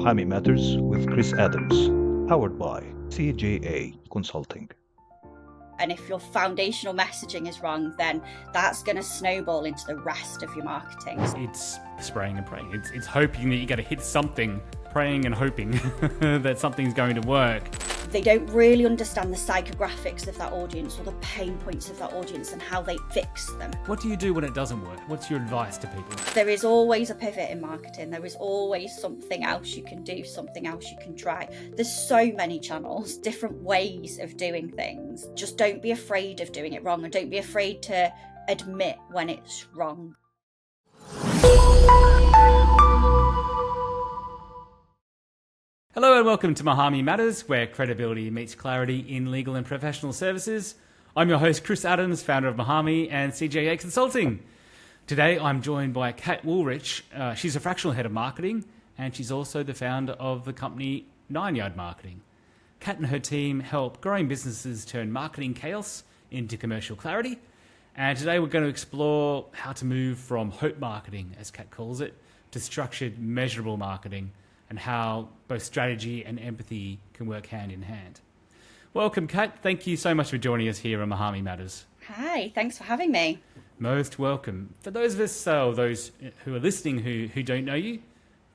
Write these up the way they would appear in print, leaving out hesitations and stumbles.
Muhami Matters with Chris Adams, powered by CJA Consulting. And if your foundational messaging is wrong, then that's going to snowball into the rest of your marketing. It's spraying and praying. It's hoping that you're going to hit something, praying and hoping that something's going to work. They don't really understand the psychographics of that audience or the pain points of that audience and how they fix them. What do you do when it doesn't work? What's your advice to people? There is always a pivot in marketing. There is always something else you can do, something else you can try. There's so many channels, different ways of doing things. Just don't be afraid of doing it wrong, and don't be afraid to admit when it's wrong. Hello and welcome to Muhami Matters, where credibility meets clarity in legal and professional services. I'm your host, Chris Adams, founder of Muhami and CJA Consulting. Today, I'm joined by Cat Woolrich. She's a fractional head of marketing, and she's also the founder of the company 9 Yard Marketing. Cat and her team help growing businesses turn marketing chaos into commercial clarity. And today, we're going to explore how to move from hope marketing, as Cat calls it, to structured, measurable marketing, and how both strategy and empathy can work hand in hand. Welcome, Cat. Thank you so much for joining us here on Muhami Matters. Hi, thanks for having me. Most welcome. For those of us, or those who are listening who don't know you,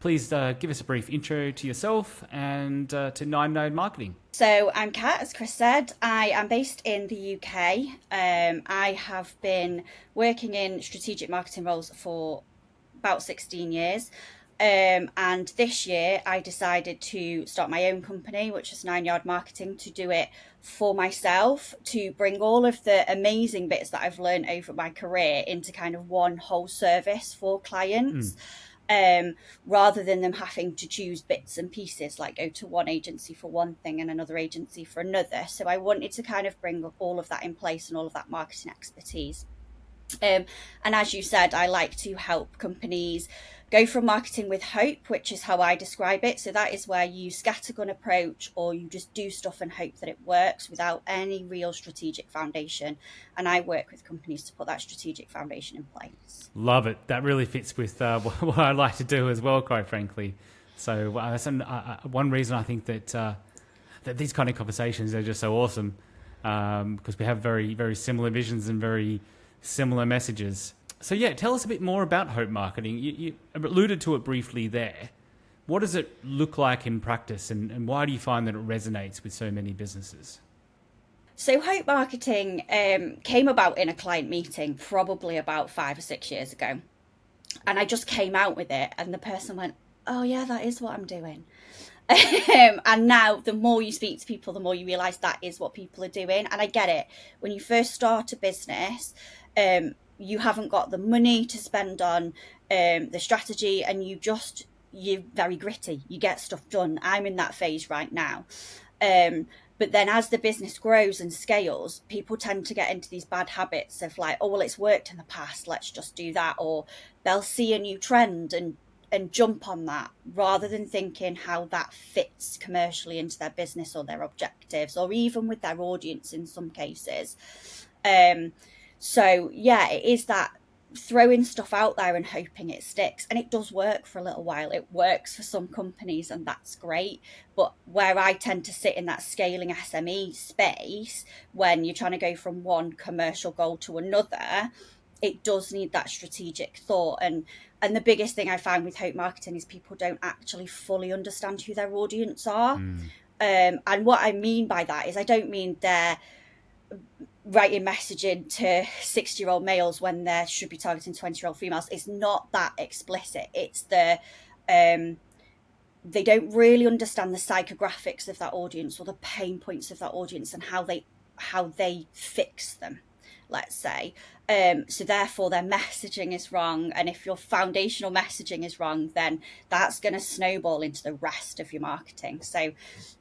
please give us a brief intro to yourself and to 9 Yard Marketing. So I'm Kat, as Chris said. I am based in the UK. I have been working in strategic marketing roles for about 16 years. And this year I decided to start my own company, which is 9 Yard Marketing, to do it for myself, to bring all of the amazing bits that I've learned over my career into kind of one whole service for clients, rather than them having to choose bits and pieces, like go to one agency for one thing and another agency for another. So I wanted to kind of bring all of that in place and all of that marketing expertise. And as you said, I like to help companies go from marketing with hope, which is how I describe it. So that is where you scattergun approach, or you just do stuff and hope that it works without any real strategic foundation. And I work with companies to put that strategic foundation in place. Love it. That really fits with what I like to do as well, quite frankly. So one reason I think that that these kind of conversations are just so awesome, because we have very, very similar visions and very similar messages. So yeah, tell us a bit more about hope marketing. You alluded to it briefly there. What does it look like in practice, and why do you find that it resonates with so many businesses? So hope marketing came about in a client meeting probably about 5 or 6 years ago. And I just came out with it, and the person went, oh yeah, that is what I'm doing. And now the more you speak to people, the more you realise that is what people are doing. And I get it. When you first start a business, you haven't got the money to spend on the strategy, and you're very gritty. You get stuff done. I'm in that phase right now. But then as the business grows and scales, people tend to get into these bad habits of like, oh, well, it's worked in the past, let's just do that. Or they'll see a new trend and jump on that, rather than thinking how that fits commercially into their business or their objectives, or even with their audience in some cases. So yeah, it is that throwing stuff out there and hoping it sticks. And it does work for a little while. It works for some companies, and that's great. But where I tend to sit in that scaling SME space, when you're trying to go from one commercial goal to another, it does need that strategic thought. And the biggest thing I find with hope marketing is people don't actually fully understand who their audience are. And what I mean by that is, I don't mean they're writing messaging to 60-year-old males when they should be targeting 20-year-old females. It's not that explicit. It's they don't really understand the psychographics of that audience or the pain points of that audience and how they fix them, let's say. So therefore their messaging is wrong. And if your foundational messaging is wrong, then that's going to snowball into the rest of your marketing. So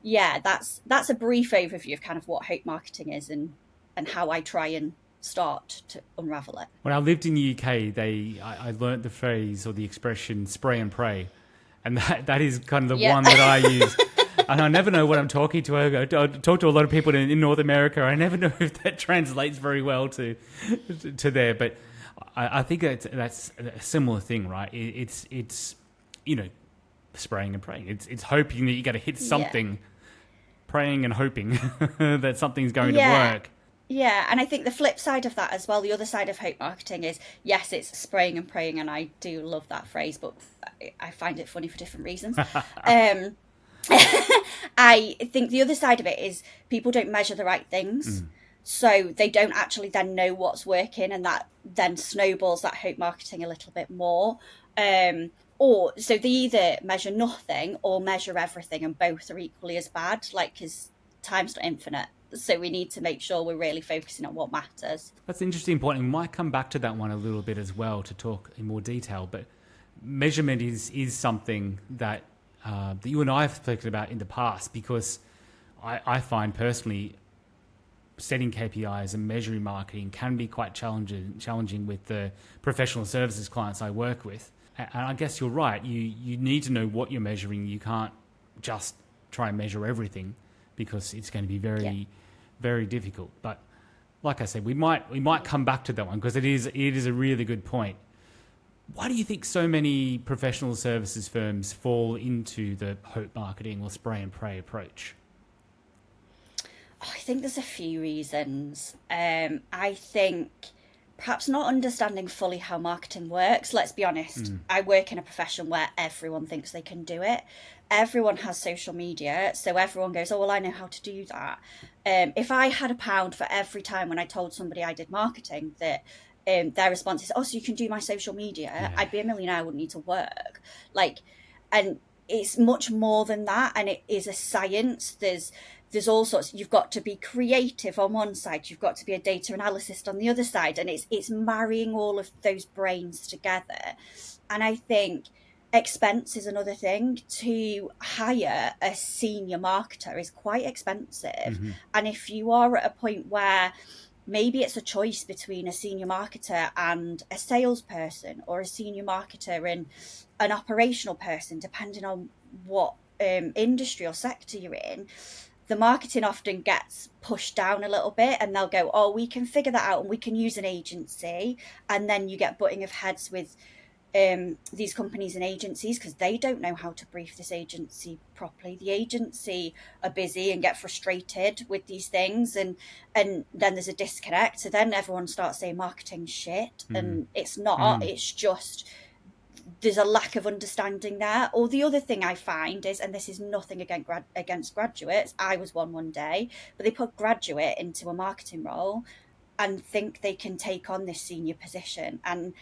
yeah, that's a brief overview of kind of what hope marketing is and how I try and start to unravel it. When I lived in the UK, I learnt the phrase or the expression spray and pray. And that is kind of the one that I use. And I never know what I'm talking to. I talk to a lot of people in North America. I never know if that translates very well to there. But I think that's a similar thing, right? It's spraying and praying. It's hoping that you're going to hit something, praying and hoping that something's going to work. Yeah, and I think the flip side of that as well, the other side of hope marketing is, yes, it's spraying and praying, and I do love that phrase, but I find it funny for different reasons. I think the other side of it is people don't measure the right things. So they don't actually then know what's working, and that then snowballs that hope marketing a little bit more. Or so they either measure nothing or measure everything, and both are equally as bad, like, because time's not infinite. So we need to make sure we're really focusing on what matters. That's an interesting point, and we might come back to that one a little bit as well to talk in more detail. But measurement is something that that you and I have spoken about in the past, because I find personally setting KPIs and measuring marketing can be quite challenging with the professional services clients I work with. And I guess you're right. You need to know what you're measuring. You can't just try and measure everything, because it's going to be very difficult. But like I said, we might come back to that one, because it is a really good point. Why do you think so many professional services firms fall into the hope marketing or spray and pray approach? I think there's a few reasons. I think perhaps not understanding fully how marketing works. Let's be honest. I work in a profession where everyone thinks they can do it. Everyone has social media, so everyone goes, oh, well, I know how to do that. If I had £1 for every time when I told somebody I did marketing that their response is, oh, so you can do my social media, I'd be a millionaire, I wouldn't need to work. And it's much more than that, and it is a science. There's all sorts. You've got to be creative on one side, you've got to be a data analyst on the other side, and it's marrying all of those brains together. And I think expense is another thing. To hire a senior marketer is quite expensive. And if you are at a point where maybe it's a choice between a senior marketer and a salesperson, or a senior marketer and an operational person, depending on what industry or sector you're in, the marketing often gets pushed down a little bit, and they'll go, oh, we can figure that out and we can use an agency. And then you get butting of heads with these companies and agencies, because they don't know how to brief this agency properly. The agency are busy and get frustrated with these things, and then there's a disconnect. So then everyone starts saying marketing shit, and it's not. It's just there's a lack of understanding there. Or the other thing I find is, and this is nothing against graduates, I was one day, but they put graduate into a marketing role and think they can take on this senior position, and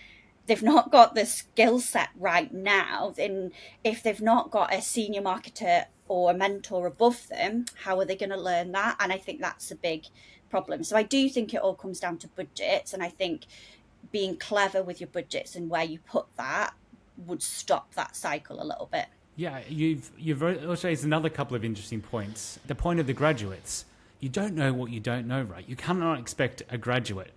they've not got the skill set right now. And if they've not got a senior marketer or a mentor above them, how are they going to learn that? And I think that's a big problem. So I do think it all comes down to budgets, and I think being clever with your budgets and where you put that would stop that cycle a little bit. Yeah, you've also raised another couple of interesting points. The point of the graduates, you don't know what you don't know, right? You cannot expect a graduate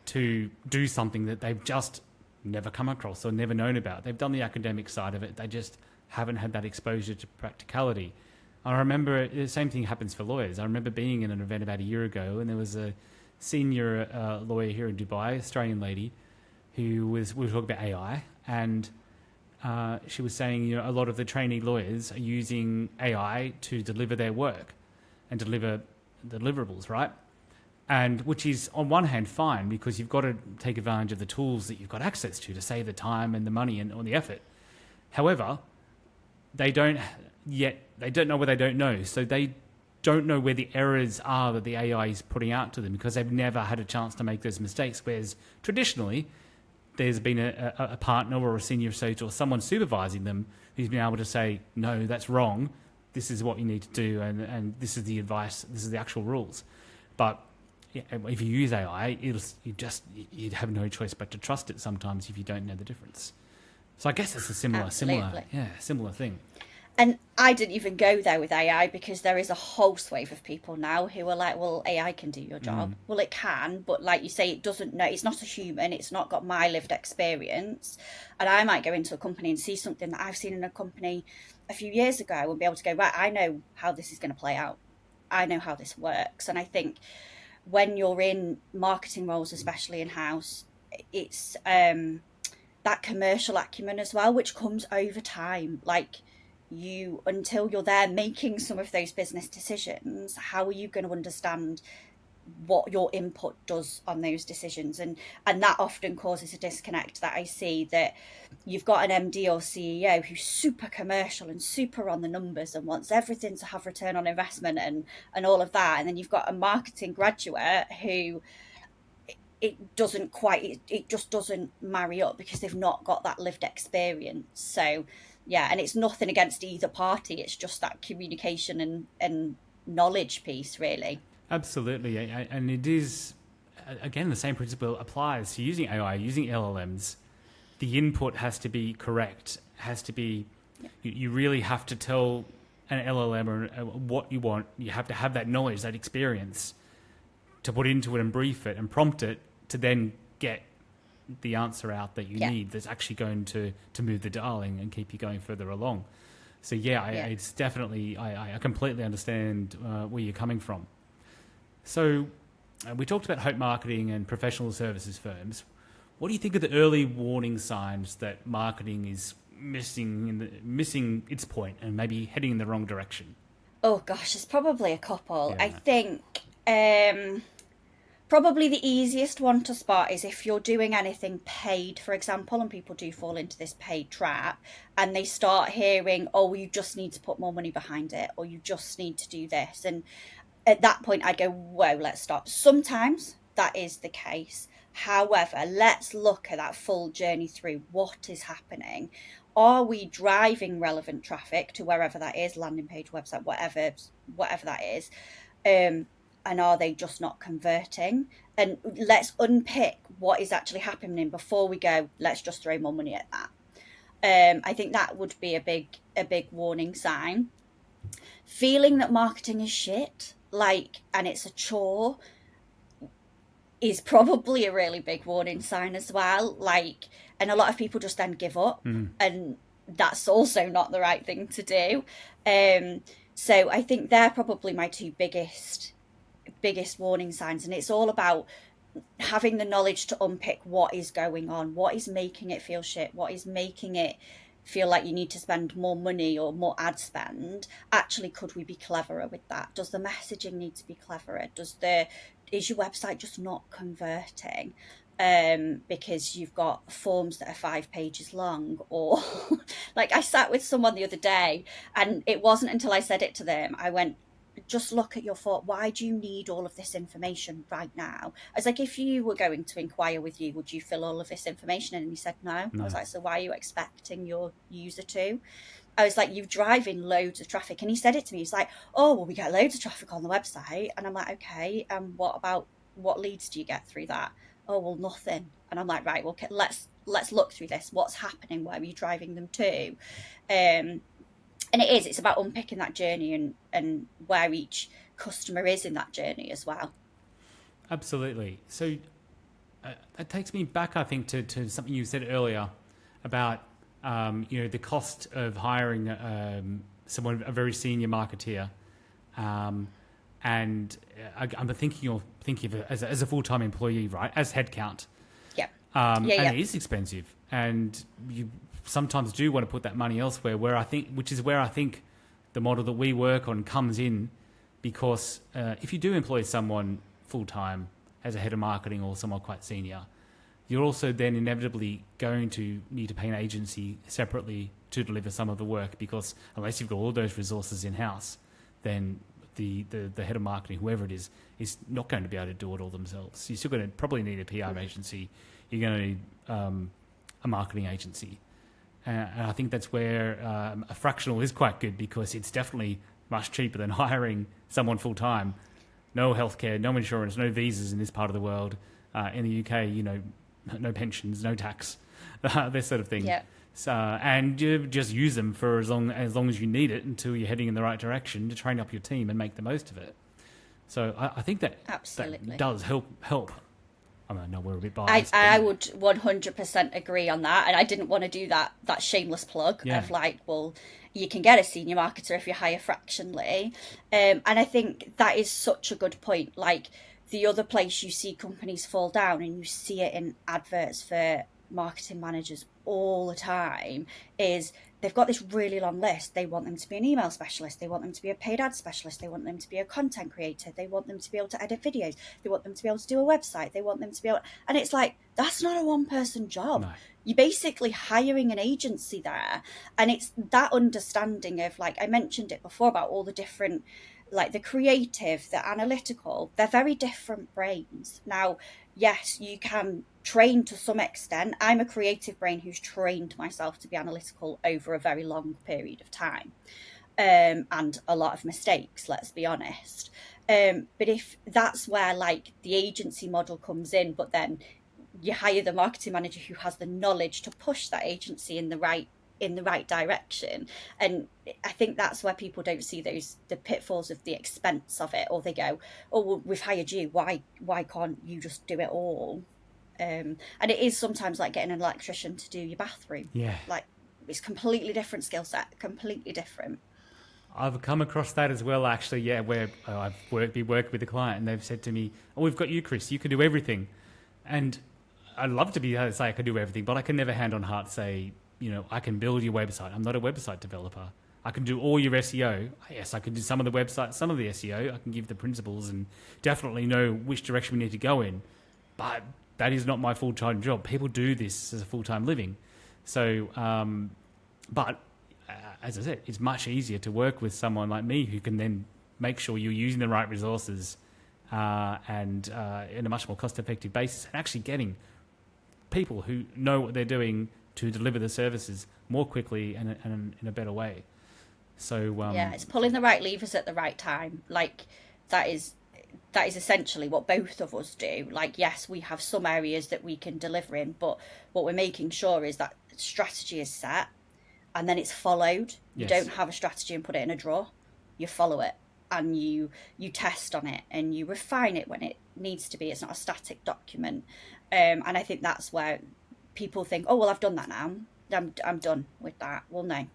to do something that they've just never come across or never known about. They've done the academic side of it. They just haven't had that exposure to practicality. I remember the same thing happens for lawyers. I remember being in an event about a year ago, and there was a senior lawyer here in Dubai, Australian lady, we were talking about AI, and she was saying, a lot of the trainee lawyers are using AI to deliver their work and deliver the deliverables, right? And which is on one hand fine, because you've got to take advantage of the tools that you've got access to save the time and the money and the effort. However, they don't know what they don't know. So they don't know where the errors are that the AI is putting out to them, because they've never had a chance to make those mistakes. Whereas traditionally, there's been a partner or a senior associate or someone supervising them who's been able to say, no, that's wrong. This is what you need to do. And this is the advice. This is the actual rules. But if you use AI, you'd have no choice but to trust it sometimes if you don't know the difference. So I guess it's a similar thing. And I didn't even go there with AI, because there is a whole swathe of people now who are like, well, AI can do your job. Well, it can, but like you say, it doesn't know. It's not a human. It's not got my lived experience. And I might go into a company and see something that I've seen in a company a few years ago and be able to go, right, I know how this is going to play out. I know how this works. And I think when you're in marketing roles, especially in-house, it's that commercial acumen as well, which comes over time. Like, until you're there making some of those business decisions, how are you going to understand what your input does on those decisions? And that often causes a disconnect that I see, that you've got an MD or CEO who's super commercial and super on the numbers and wants everything to have return on investment and all of that, and then you've got a marketing graduate who it just doesn't marry up because they've not got that lived experience. So yeah, and it's nothing against either party, it's just that communication and knowledge piece, really. Absolutely, and it is, again, the same principle applies to using AI, using LLMs. The input has to be correct, has to be, you really have to tell an LLM or what you want. You have to have that knowledge, that experience to put into it and brief it and prompt it to then get the answer out that you need, that's actually going to move the dialing and keep you going further along. So it's definitely, I completely understand where you're coming from. So we talked about hope marketing and professional services firms. What do you think are the early warning signs that marketing is missing its point and maybe heading in the wrong direction? Oh gosh, there's probably a couple. Yeah. I think probably the easiest one to spot is if you're doing anything paid, for example, and people do fall into this paid trap, and they start hearing, oh, you just need to put more money behind it, or you just need to do this. And at that point, I'd go, whoa, let's stop. Sometimes that is the case. However, let's look at that full journey through. What is happening? Are we driving relevant traffic to wherever that is, landing page, website, whatever that is? And are they just not converting? And let's unpick what is actually happening before we go, let's just throw more money at that. I think that would be a big warning sign. Feeling that marketing is shit, and it's a chore, is probably a really big warning sign as well. And a lot of people just then give up, and that's also not the right thing to do. So I think they're probably my two biggest warning signs, and it's all about having the knowledge to unpick what is going on, what is making it feel shit, what is making it feel like you need to spend more money or more ad spend. Actually, could we be cleverer with that? Does the messaging need to be cleverer? Is your website just not converting because you've got forms that are 5 pages long? Or I sat with someone the other day, and it wasn't until I said it to them, I went, just look at your thought. Why do you need all of this information right now? I was like, if you were going to inquire with you, would you fill all of this information in? And he said no. I was like, so why are you expecting your user to? I was like, you're driving loads of traffic. And he said it to me. He's like, oh, well, we get loads of traffic on the website. And I'm like, okay, and what leads do you get through that? Oh, well, nothing. And I'm like, right, well, let's look through this. What's happening? Where are you driving them to? And it's about unpicking that journey and where each customer is in that journey as well. Absolutely. So that takes me back, I think, to something you said earlier about the cost of hiring a very senior marketeer, and I'm thinking of it as a full-time employee, right? As headcount. Yeah. And it is expensive, and you sometimes do want to put that money elsewhere, which is where I think the model that we work on comes in, because if you do employ someone full-time as a head of marketing or someone quite senior, you're also then inevitably going to need to pay an agency separately to deliver some of the work, because unless you've got all those resources in-house, then the head of marketing, whoever it is not going to be able to do it all themselves. You're still going to probably need a PR agency. You're going to need a marketing agency. And I think that's where a fractional is quite good, because it's definitely much cheaper than hiring someone full-time. No healthcare, no insurance, no visas in this part of the world. In the UK, no pensions, no tax, this sort of thing. Yeah. So, and you just use them for as long as you need it until you're heading in the right direction to train up your team and make the most of it. So I think that does help. I know we're a bit biased. I would 100% agree on that, and I didn't want to do that shameless plug of well, you can get a senior marketer if you hire fractionally, and I think that is such a good point. The other place you see companies fall down, and you see it in adverts for marketing managers all the time, is they've got this really long list. They want them to be an email specialist. They want them to be a paid ad specialist. They want them to be a content creator. They want them to be able to edit videos. They want them to be able to do a website. They want them to be able, and it's like, that's not a one person job. No. You're basically hiring an agency there. And it's that understanding of, like, I mentioned it before about all the different, like the creative, the analytical, they're very different brains. Now, yes, you can train to some extent. I'm a creative brain who's trained myself to be analytical over a very long period of time, and a lot of mistakes, let's be honest. But if that's where, like, the agency model comes in, but then you hire the marketing manager who has the knowledge to push that agency in the right direction. And I think that's where people don't see the pitfalls of the expense of it, or they go, oh, well, we've hired you, why can't you just do it all? And it is sometimes like getting an electrician to do your bathroom. Yeah, like, it's completely different skill set, completely different. I've come across that as well, actually. Yeah, where I've been working with a client and they've said to me, oh, we've got you, Chris, you can do everything. And I'd love to be able to say I can do everything, but I can never hand on heart say, you know, I can build your website. I'm not a website developer. I can do all your SEO. Yes, I can do some of the website, some of the SEO. I can give the principles and definitely know which direction we need to go in. But that is not my full-time job. People do this as a full-time living. So, as I said, it's much easier to work with someone like me who can then make sure you're using the right resources and in a much more cost-effective basis, and actually getting people who know what they're doing to deliver the services more quickly and in a better way. So it's pulling the right levers at the right time. Like, that is essentially what both of us do. Like, yes, we have some areas that we can deliver in, but what we're making sure is that strategy is set and then it's followed. You don't have a strategy and put it in a drawer. You follow it and you test on it and you refine it when it needs to be. It's not a static document. And I think that's where people think, oh, well, I've done that now. I'm done with that. Well, no,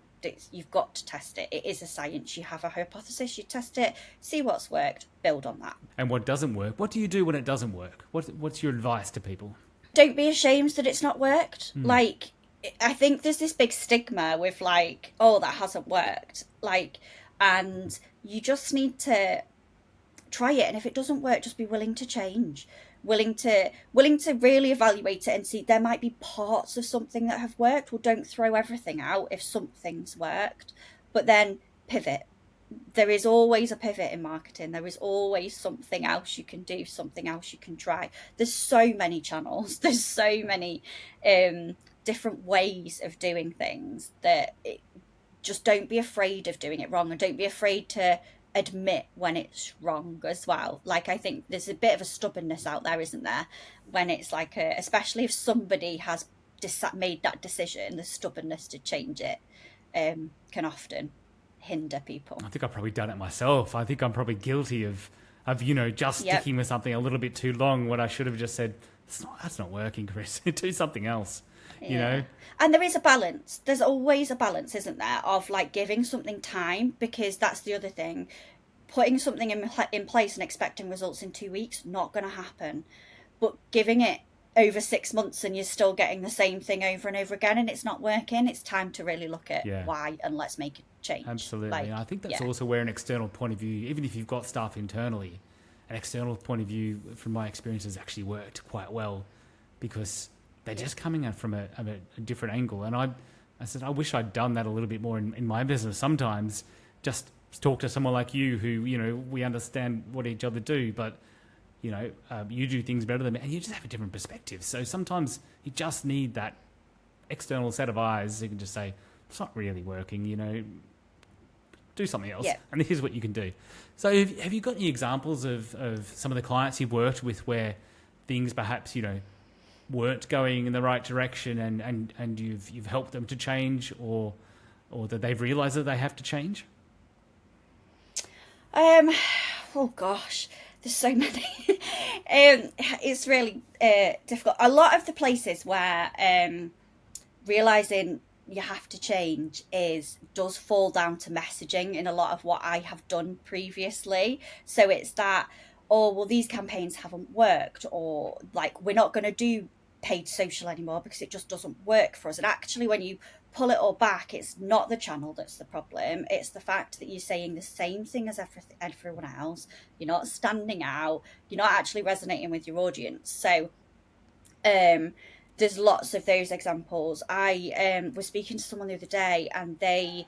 you've got to test it. It is a science. You have a hypothesis, you test it, see what's worked, build on that. And what doesn't work, what do you do when it doesn't work? What's your advice to people? Don't be ashamed that it's not worked. Like, I think there's this big stigma with, like, oh, that hasn't worked. Like, and you just need to try it. And if it doesn't work, just be willing to change. Willing to really evaluate it and see there might be parts of something that have worked. Well, don't throw everything out if something's worked, but then pivot. There is always a pivot in marketing. There is always something else you can do, something else you can try. There's so many channels. There's so many different ways of doing things that just don't be afraid of doing it wrong, and don't be afraid to admit when it's wrong as well. Like, I think there's a bit of a stubbornness out there, isn't there, when it's like especially if somebody has made that decision, the stubbornness to change it can often hinder people. I think I've probably done it myself. I think I'm probably guilty of just sticking with something a little bit too long when I should have just said, that's not working, Chris. Do something else. You know. And there is a balance. There's always a balance, isn't there, of, like, giving something time, because that's the other thing. Putting something in place and expecting results in 2 weeks, not going to happen. But giving it over 6 months and you're still getting the same thing over and over again and it's not working, it's time to really look at why, and let's make a change. Absolutely. Like, and I think that's also where an external point of view, even if you've got staff internally, an external point of view, from my experience, has actually worked quite well, because they're just coming at from a different angle. And I said, I wish I'd done that a little bit more in my business sometimes. Just talk to someone like you who, we understand what each other do, but, you do things better than me, and you just have a different perspective. So sometimes you just need that external set of eyes. You can just say, it's not really working, do something else. Yeah. And here's what you can do. So have you got any examples of some of the clients you've worked with where things perhaps, weren't going in the right direction and you've helped them to change, or that they've realised that they have to change? Oh gosh, there's so many. It's really difficult. A lot of the places where realising you have to change does fall down to messaging in a lot of what I have done previously. So it's that, oh, well, these campaigns haven't worked, or, like, we're not going to do paid social anymore because it just doesn't work for us. And actually, when you pull it all back, it's not the channel that's the problem. It's the fact that you're saying the same thing as everyone else. You're not standing out. You're not actually resonating with your audience. So there's lots of those examples. I was speaking to someone the other day, and they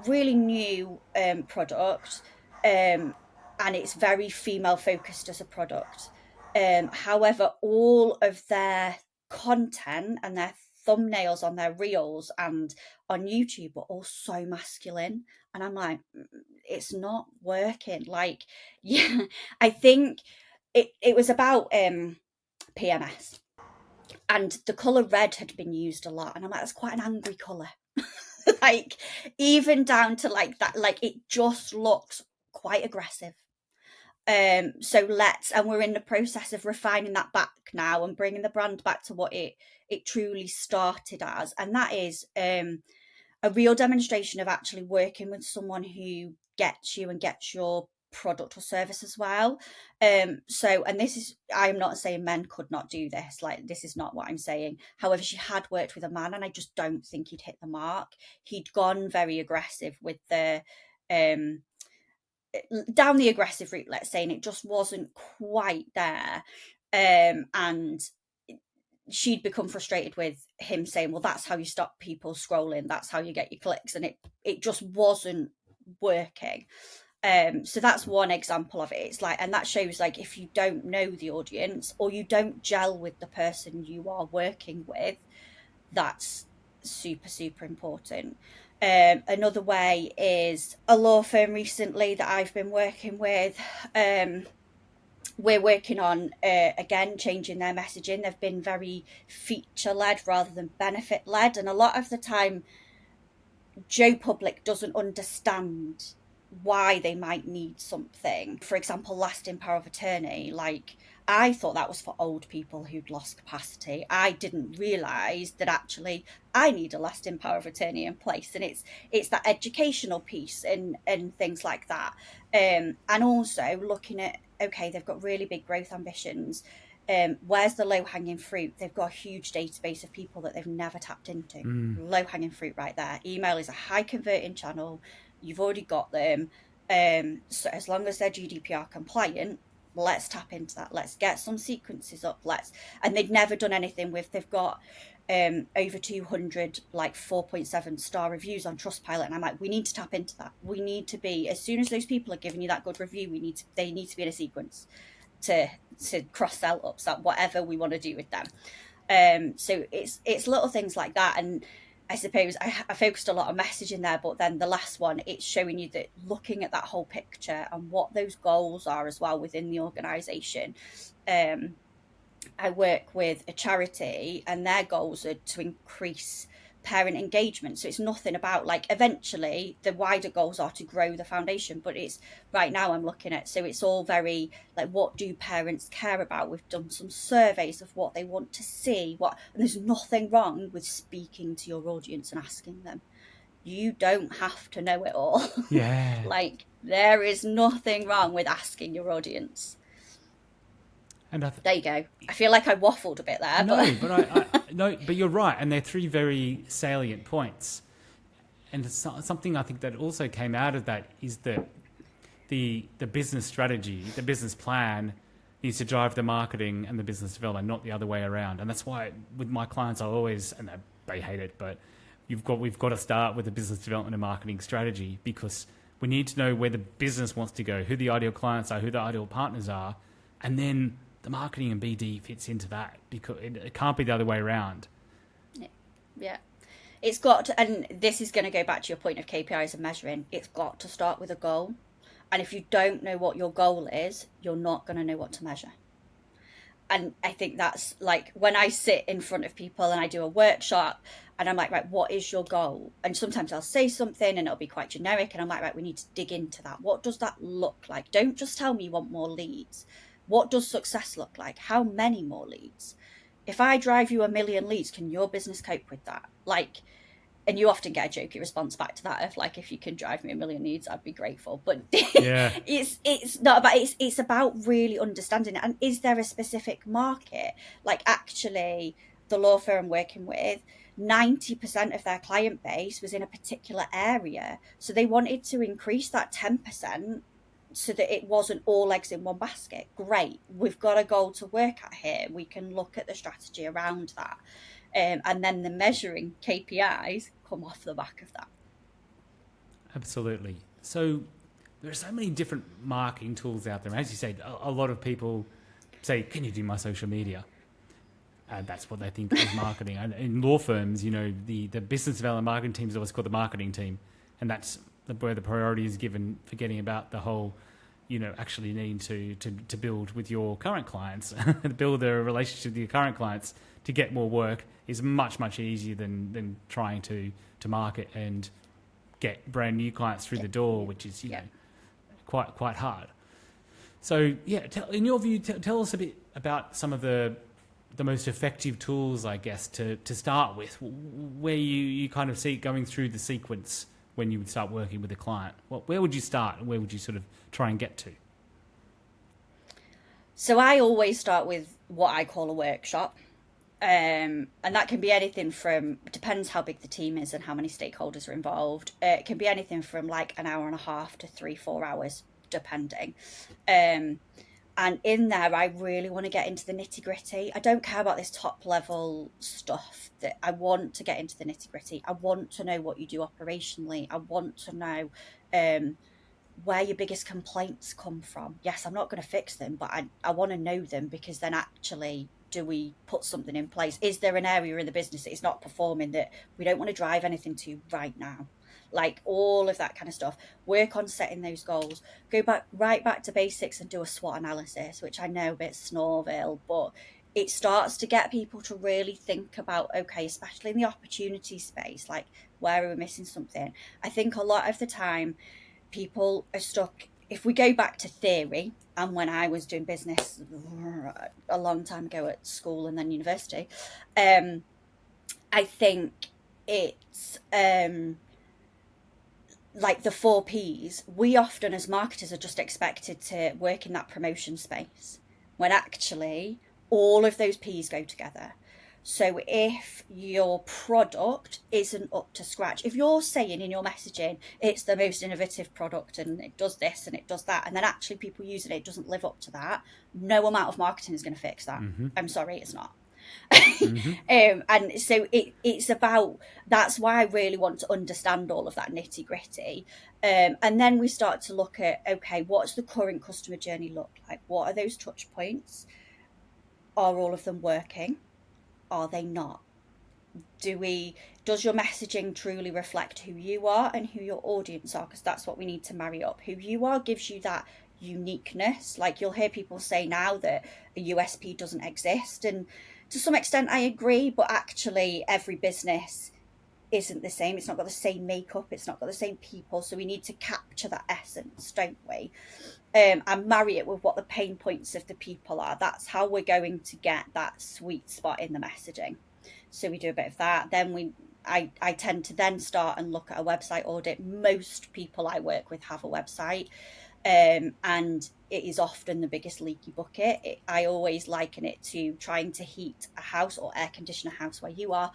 really new product, and it's very female focused as a product. However, all of their content and their thumbnails on their reels and on YouTube are all so masculine, and I'm like, it's not working. Like, yeah, I think it was about PMS, and the colour red had been used a lot, and I'm like, that's quite an angry colour. Like, even down to like that, like it just looks quite aggressive. So and we're in the process of refining that back now and bringing the brand back to what it truly started as, and that is a real demonstration of actually working with someone who gets you and gets your product or service as well. So, and this is, I'm not saying men could not do this, like this is not what I'm saying. However, she had worked with a man, and I just don't think he'd hit the mark. He'd gone very aggressive with the down the aggressive route, let's say, and it just wasn't quite there. And she'd become frustrated with him saying, well, that's how you stop people scrolling, that's how you get your clicks, and it just wasn't working. So that's one example of it. It's like, and that shows, like, if you don't know the audience or you don't gel with the person you are working with, that's super, super important. Another way is a law firm recently that I've been working with. We're working on, again, changing their messaging. They've been very feature-led rather than benefit-led. And a lot of the time, Joe Public doesn't understand why they might need something. For example, lasting power of attorney. Like, I thought that was for old people who'd lost capacity. I didn't realise that actually I need a lasting power of attorney in place. And it's that educational piece and things like that. And also looking at, okay, they've got really big growth ambitions. Where's the low-hanging fruit? They've got a huge database of people that they've never tapped into. Low-hanging fruit right there. Email is a high-converting channel. You've already got them. So as long as they're GDPR compliant, let's tap into that. Let's get some sequences up. And they've never done anything with, they've got over 200 like 4.7 star reviews on Trustpilot, and I'm like, we need to tap into that. We need to be, as soon as those people are giving you that good review, they need to be in a sequence to cross-sell, upsell, whatever we want to do with them. So it's little things like that. And I suppose I focused a lot on messaging there, but then the last one, it's showing you that looking at that whole picture and what those goals are as well within the organisation. I work with a charity, and their goals are to increase parent engagement. So it's nothing about, like, eventually the wider goals are to grow the foundation, but it's right now I'm looking at, so it's all very like, what do parents care about? We've done some surveys of what they want to see, and there's nothing wrong with speaking to your audience and asking them. You don't have to know it all. Yeah. Like, there is nothing wrong with asking your audience. And there you go. I feel like I waffled a bit there. No, but you're right, and they're three very salient points. And something I think that also came out of that is that the business strategy, the business plan, needs to drive the marketing and the business development, not the other way around. And that's why with my clients, I always, and they hate it, but we've got to start with the business development and marketing strategy, because we need to know where the business wants to go, who the ideal clients are, who the ideal partners are, and then the marketing and BD fits into that, because it can't be the other way around. Yeah. It's got to, and this is going to go back to your point of KPIs and measuring, it's got to start with a goal. And if you don't know what your goal is, you're not going to know what to measure. And I think that's like when I sit in front of people and I do a workshop and I'm like, right, what is your goal? And sometimes I'll say something and it'll be quite generic. And I'm like, right, we need to dig into that. What does that look like? Don't just tell me you want more leads. What does success look like? How many more leads? If I drive you 1 million leads, can your business cope with that? Like, and you often get a jokey response back to that of like, if you can drive me 1 million leads, I'd be grateful. But yeah. it's not about, it's about really understanding it. And is there a specific market? Like, actually, the law firm I'm working with, 90% of their client base was in a particular area. So they wanted to increase that 10% so that it wasn't all eggs in one basket. Great. We've got a goal to work at here. We can look at the strategy around that. And then the measuring KPIs come off the back of that. Absolutely. So there are so many different marketing tools out there. As you said, a lot of people say, can you do my social media? And that's what they think is marketing. And in law firms, you know, the business development marketing team is always called the marketing team. And that's where the priority is given, forgetting about the whole, you know, actually needing to build with your current clients, build a relationship with your current clients to get more work is much, much easier than trying to market and get brand new clients through the door, which is, you know, quite hard. So, yeah, in your view, tell us a bit about some of the most effective tools, I guess, to start with, where you kind of see it going through the sequence when you would start working with a client. Where would you start and where would you sort of try and get to? So I always start with what I call a workshop. And that can be anything from, depends how big the team is and how many stakeholders are involved. It can be anything from like an hour and a half to 3-4 hours, depending. And in there, I really want to get into the nitty gritty. I don't care about this top level stuff. That I want to get into the nitty gritty. I want to know what you do operationally. I want to know where your biggest complaints come from. Yes, I'm not going to fix them, but I want to know them, because then actually, do we put something in place? Is there an area in the business that is not performing that we don't want to drive anything to right now? Like all of that kind of stuff. Work on setting those goals. Go right back to basics and do a SWOT analysis, which I know a bit Snorville, but it starts to get people to really think about, okay, especially in the opportunity space, like where are we missing something? I think a lot of the time people are stuck. If we go back to theory, and when I was doing business a long time ago at school and then university, I think it's like the 4 Ps. We often as marketers are just expected to work in that promotion space, when actually all of those Ps go together. So if your product isn't up to scratch, if you're saying in your messaging it's the most innovative product and it does this and it does that, and then actually people using it doesn't live up to that, no amount of marketing is going to fix that. Mm-hmm. I'm sorry, it's not. Mm-hmm. And so it's about, that's why I really want to understand all of that nitty gritty. And then we start to look at, okay, what's the current customer journey look like? What are those touch points? Are all of them working? Are they not? Does your messaging truly reflect who you are and who your audience are? Because that's what we need to marry up. Who you are gives you that uniqueness. Like you'll hear people say now that a USP doesn't exist, and to some extent I agree, but actually every business isn't the same. It's not got the same makeup, it's not got the same people, so we need to capture that essence, don't we? And marry it with what the pain points of the people are. That's how we're going to get that sweet spot in the messaging. So we do a bit of that. Then I tend to then start and look at a website audit. Most people I work with have a website, and it is often the biggest leaky bucket. I always liken it to trying to heat a house or air condition a house where you are,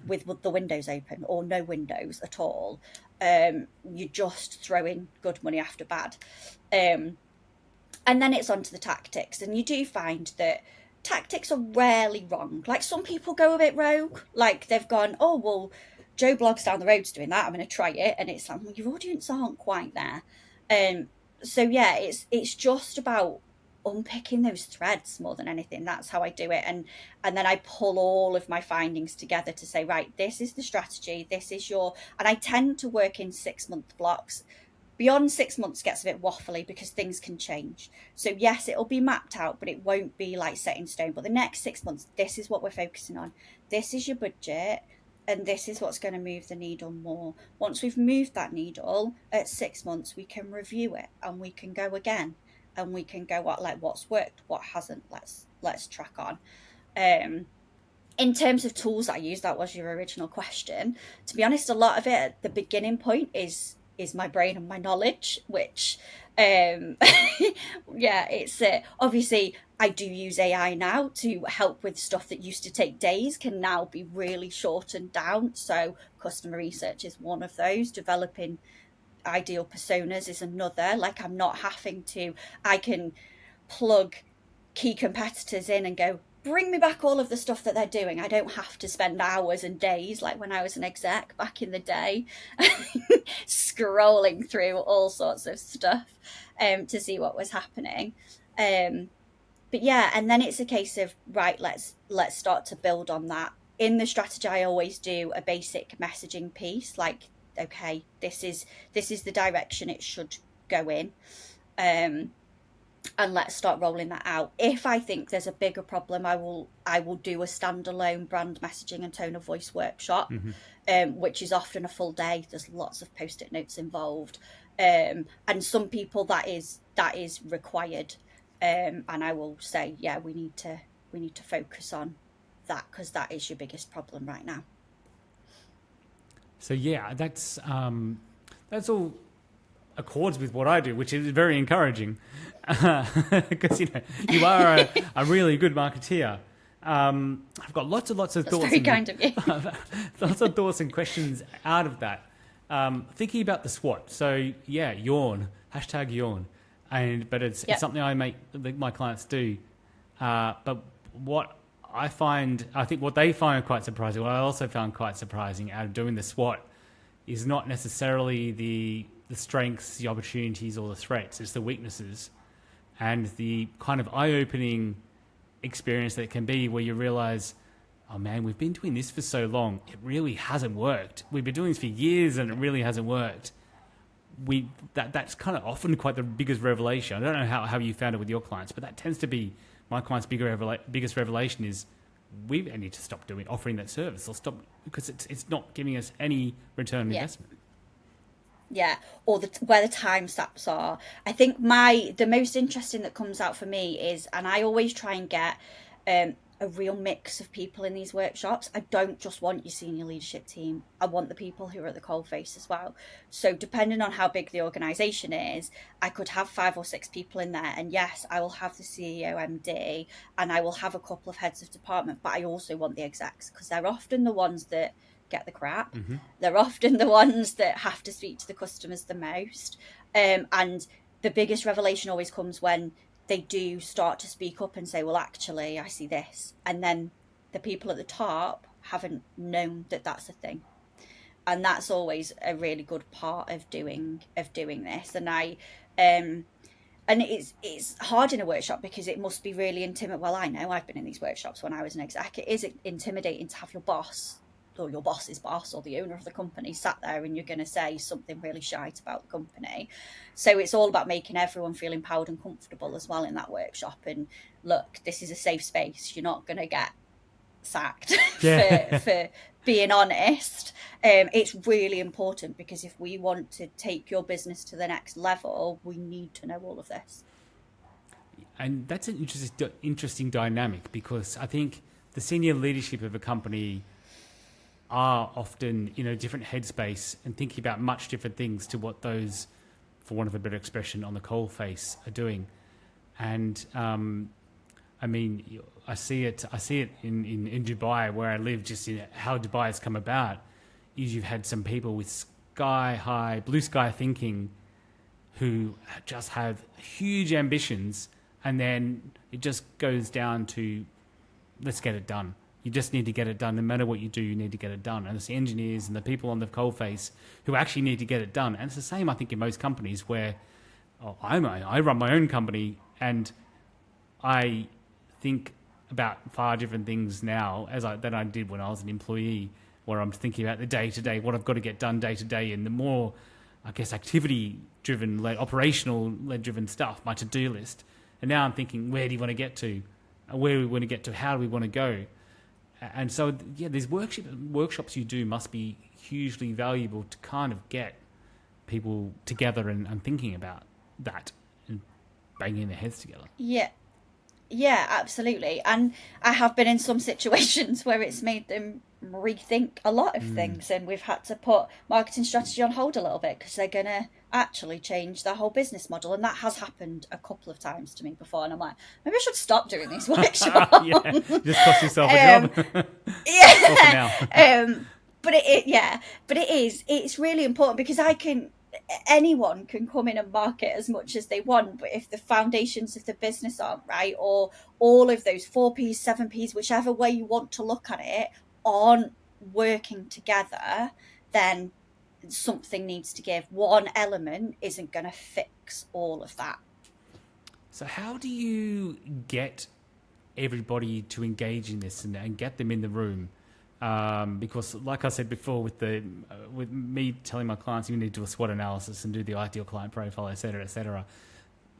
with the windows open or no windows at all. You're just throwing good money after bad. And then it's on to the tactics. And you do find that tactics are rarely wrong. Like some people go a bit rogue. Like they've gone, oh, well, Joe Blogs down the road's doing that, I'm going to try it. And it's like, well, your audience aren't quite there. So yeah, it's just about unpicking those threads more than anything. That's how I do it. And then I pull all of my findings together to say, right, this is the strategy, this is and I tend to work in 6-month blocks. Beyond 6 months gets a bit waffly because things can change. So yes, it'll be mapped out, but it won't be like set in stone. But the next 6 months, this is what we're focusing on. This is your budget. And this is what's going to move the needle more. Once we've moved that needle at 6 months, we can review it and we can go again, and we can go what's worked, what hasn't. Let's track on. In terms of tools I use, that was your original question. To be honest, a lot of it at the beginning point is my brain and my knowledge, which Yeah, it's obviously I do use AI now to help with stuff that used to take days can now be really shortened down. So customer research is one of those. Developing ideal personas is another. Like I can plug key competitors in and go, bring me back all of the stuff that they're doing. I don't have to spend hours and days like when I was an exec back in the day, scrolling through all sorts of stuff to see what was happening. But yeah, and then it's a case of right, let's start to build on that. In the strategy, I always do a basic messaging piece, like, okay, this is the direction it should go in. And let's start rolling that out. If I think there's a bigger problem, I will do a standalone brand messaging and tone of voice workshop, which is often a full day. There's lots of post-it notes involved, and some people that is required. And I will say, yeah, we need to focus on that because that is your biggest problem right now. So yeah, that's all accords with what I do, which is very encouraging, because you are a really good marketeer. I've got lots of thoughts. Very kind of you. Lots of thoughts and questions out of that. Thinking about the SWOT. So yeah, yawn, #yawn, but it's something I make my clients do. But what I think what they find quite surprising, what I also found quite surprising out of doing the SWOT, is not necessarily the strengths, the opportunities, or the threats. It's the weaknesses and the kind of eye-opening experience that it can be where you realize, oh man, we've been doing this for so long. It really hasn't worked. We've been doing this for years and it really hasn't worked. That's kind of often quite the biggest revelation. I don't know how you found it with your clients, but that tends to be my client's biggest revelation is we need to stop offering that service or stop because it's not giving us any return on investment. Yeah, or where the time steps are. I think the most interesting that comes out for me is, and I always try and get a real mix of people in these workshops. I don't just want your senior leadership team. I want the people who are at the coalface as well. So depending on how big the organisation is, I could have 5 or 6 people in there. And yes, I will have the CEO, MD, and I will have a couple of heads of department, but I also want the execs because they're often the ones that get the crap. They're often the ones that have to speak to the customers the most. And the biggest revelation always comes when they do start to speak up and say, well, actually, I see this. And then the people at the top haven't known that that's a thing. And that's always a really good part of doing this. And it's hard in a workshop because it must be really intimidating. Well, I know I've been in these workshops when I was an exec. It is intimidating to have your boss or your boss's boss or the owner of the company sat there and you're going to say something really shite about the company. So it's all about making everyone feel empowered and comfortable as well in that workshop. And look, this is a safe space. You're not going to get sacked for being honest. It's really important because if we want to take your business to the next level, we need to know all of this. And that's an interesting dynamic because I think the senior leadership of a company are often in a different headspace and thinking about much different things to what those, for want of a better expression, on the coalface are doing. And I mean, I see it in Dubai where I live, just in how Dubai has come about, is you've had some people with sky-high, blue sky thinking who just have huge ambitions and then it just goes down to, let's get it done. You just need to get it done. No matter what you do, you need to get it done. And it's the engineers and the people on the coalface who actually need to get it done. And it's the same, I think, in most companies where I run my own company and I think about far different things now than I did when I was an employee, where I'm thinking about the day-to-day, what I've got to get done day-to-day, and the more, I guess, activity-driven, operational-led driven stuff, my to-do list. And now I'm thinking, where do you want to get to? Where do we want to get to? How do we want to go? And so, yeah, these workshops you do must be hugely valuable to kind of get people together and thinking about that and banging their heads together. Yeah, Yeah, absolutely. And I have been in some situations where it's made them rethink a lot of things, and we've had to put marketing strategy on hold a little bit because they're going to actually change their whole business model. And that has happened a couple of times to me before. And I'm like, maybe I should stop doing these workshops. Yeah, just cost yourself a job. Well, for Yeah. now. But it's really important because anyone can come in and market as much as they want, but if the foundations of the business aren't right, or all of those 4Ps, 7Ps, whichever way you want to look at it, aren't working together, then something needs to give. One element isn't going to fix all of that. So how do you get everybody to engage in this and get them in the room? Because, like I said before, with me telling my clients you need to do a SWOT analysis and do the ideal client profile, et cetera,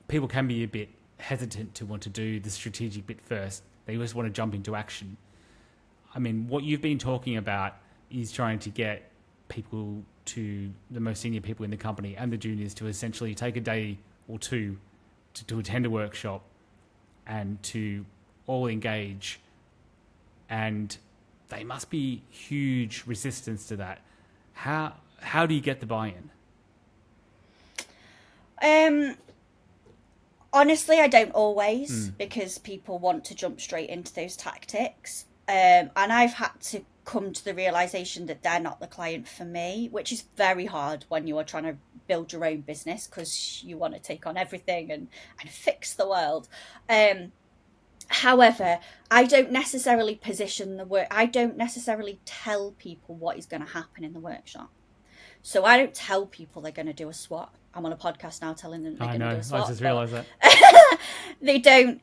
people can be a bit hesitant to want to do the strategic bit first. They just want to jump into action. I mean, what you've been talking about is trying to get people to the most senior people in the company and the juniors to essentially take a day or two to attend a workshop and to all engage, and they must be huge resistance to that. How do you get the buy-in? Honestly, I don't always, because people want to jump straight into those tactics. And I've had to come to the realization that they're not the client for me, which is very hard when you are trying to build your own business because you want to take on everything and fix the world. However, I don't necessarily position the work. I don't necessarily tell people what is going to happen in the workshop. So I don't tell people they're going to do a SWOT. I'm on a podcast now telling them they're going to do a SWOT. I just realised that. They don't.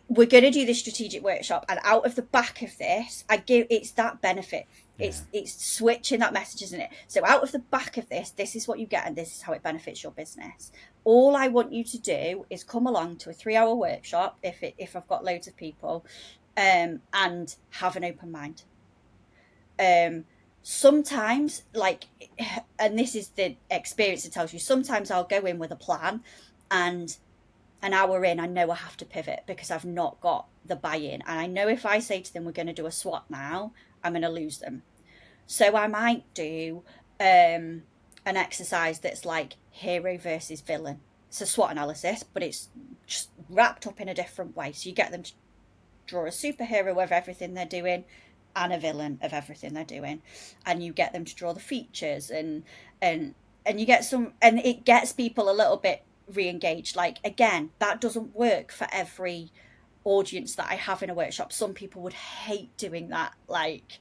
We're going to do this strategic workshop, and out of the back of this, it's that benefit. Yeah. It's switching that message, isn't it? So out of the back of this is what you get, and this is how it benefits your business. All I want you to do is come along to a 3-hour workshop if I've got loads of people, and have an open mind. Sometimes, and this is the experience that tells you, sometimes I'll go in with a plan, and an hour in, I know I have to pivot because I've not got the buy-in. And I know if I say to them, we're going to do a SWOT now, I'm going to lose them. So I might do an exercise that's like hero versus villain. It's a SWOT analysis, but it's just wrapped up in a different way. So you get them to draw a superhero of everything they're doing and a villain of everything they're doing. And you get them to draw the features and you get some, and it gets people a little bit re-engaged. Like, again, that doesn't work for every audience that I have in a workshop. Some people would hate doing that, like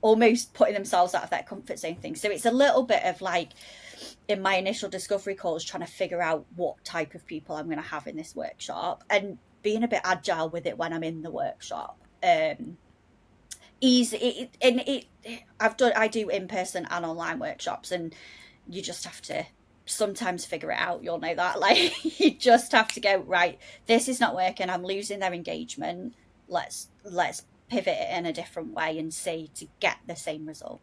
almost putting themselves out of their comfort zone thing. So it's a little bit of like, in my initial discovery calls, trying to figure out what type of people I'm going to have in this workshop and being a bit agile with it when I'm in the workshop. I do in-person and online workshops, and you just have to sometimes figure it out. You'll know that, like, you just have to go, right, this is not working, I'm losing their engagement, let's pivot it in a different way and see to get the same result.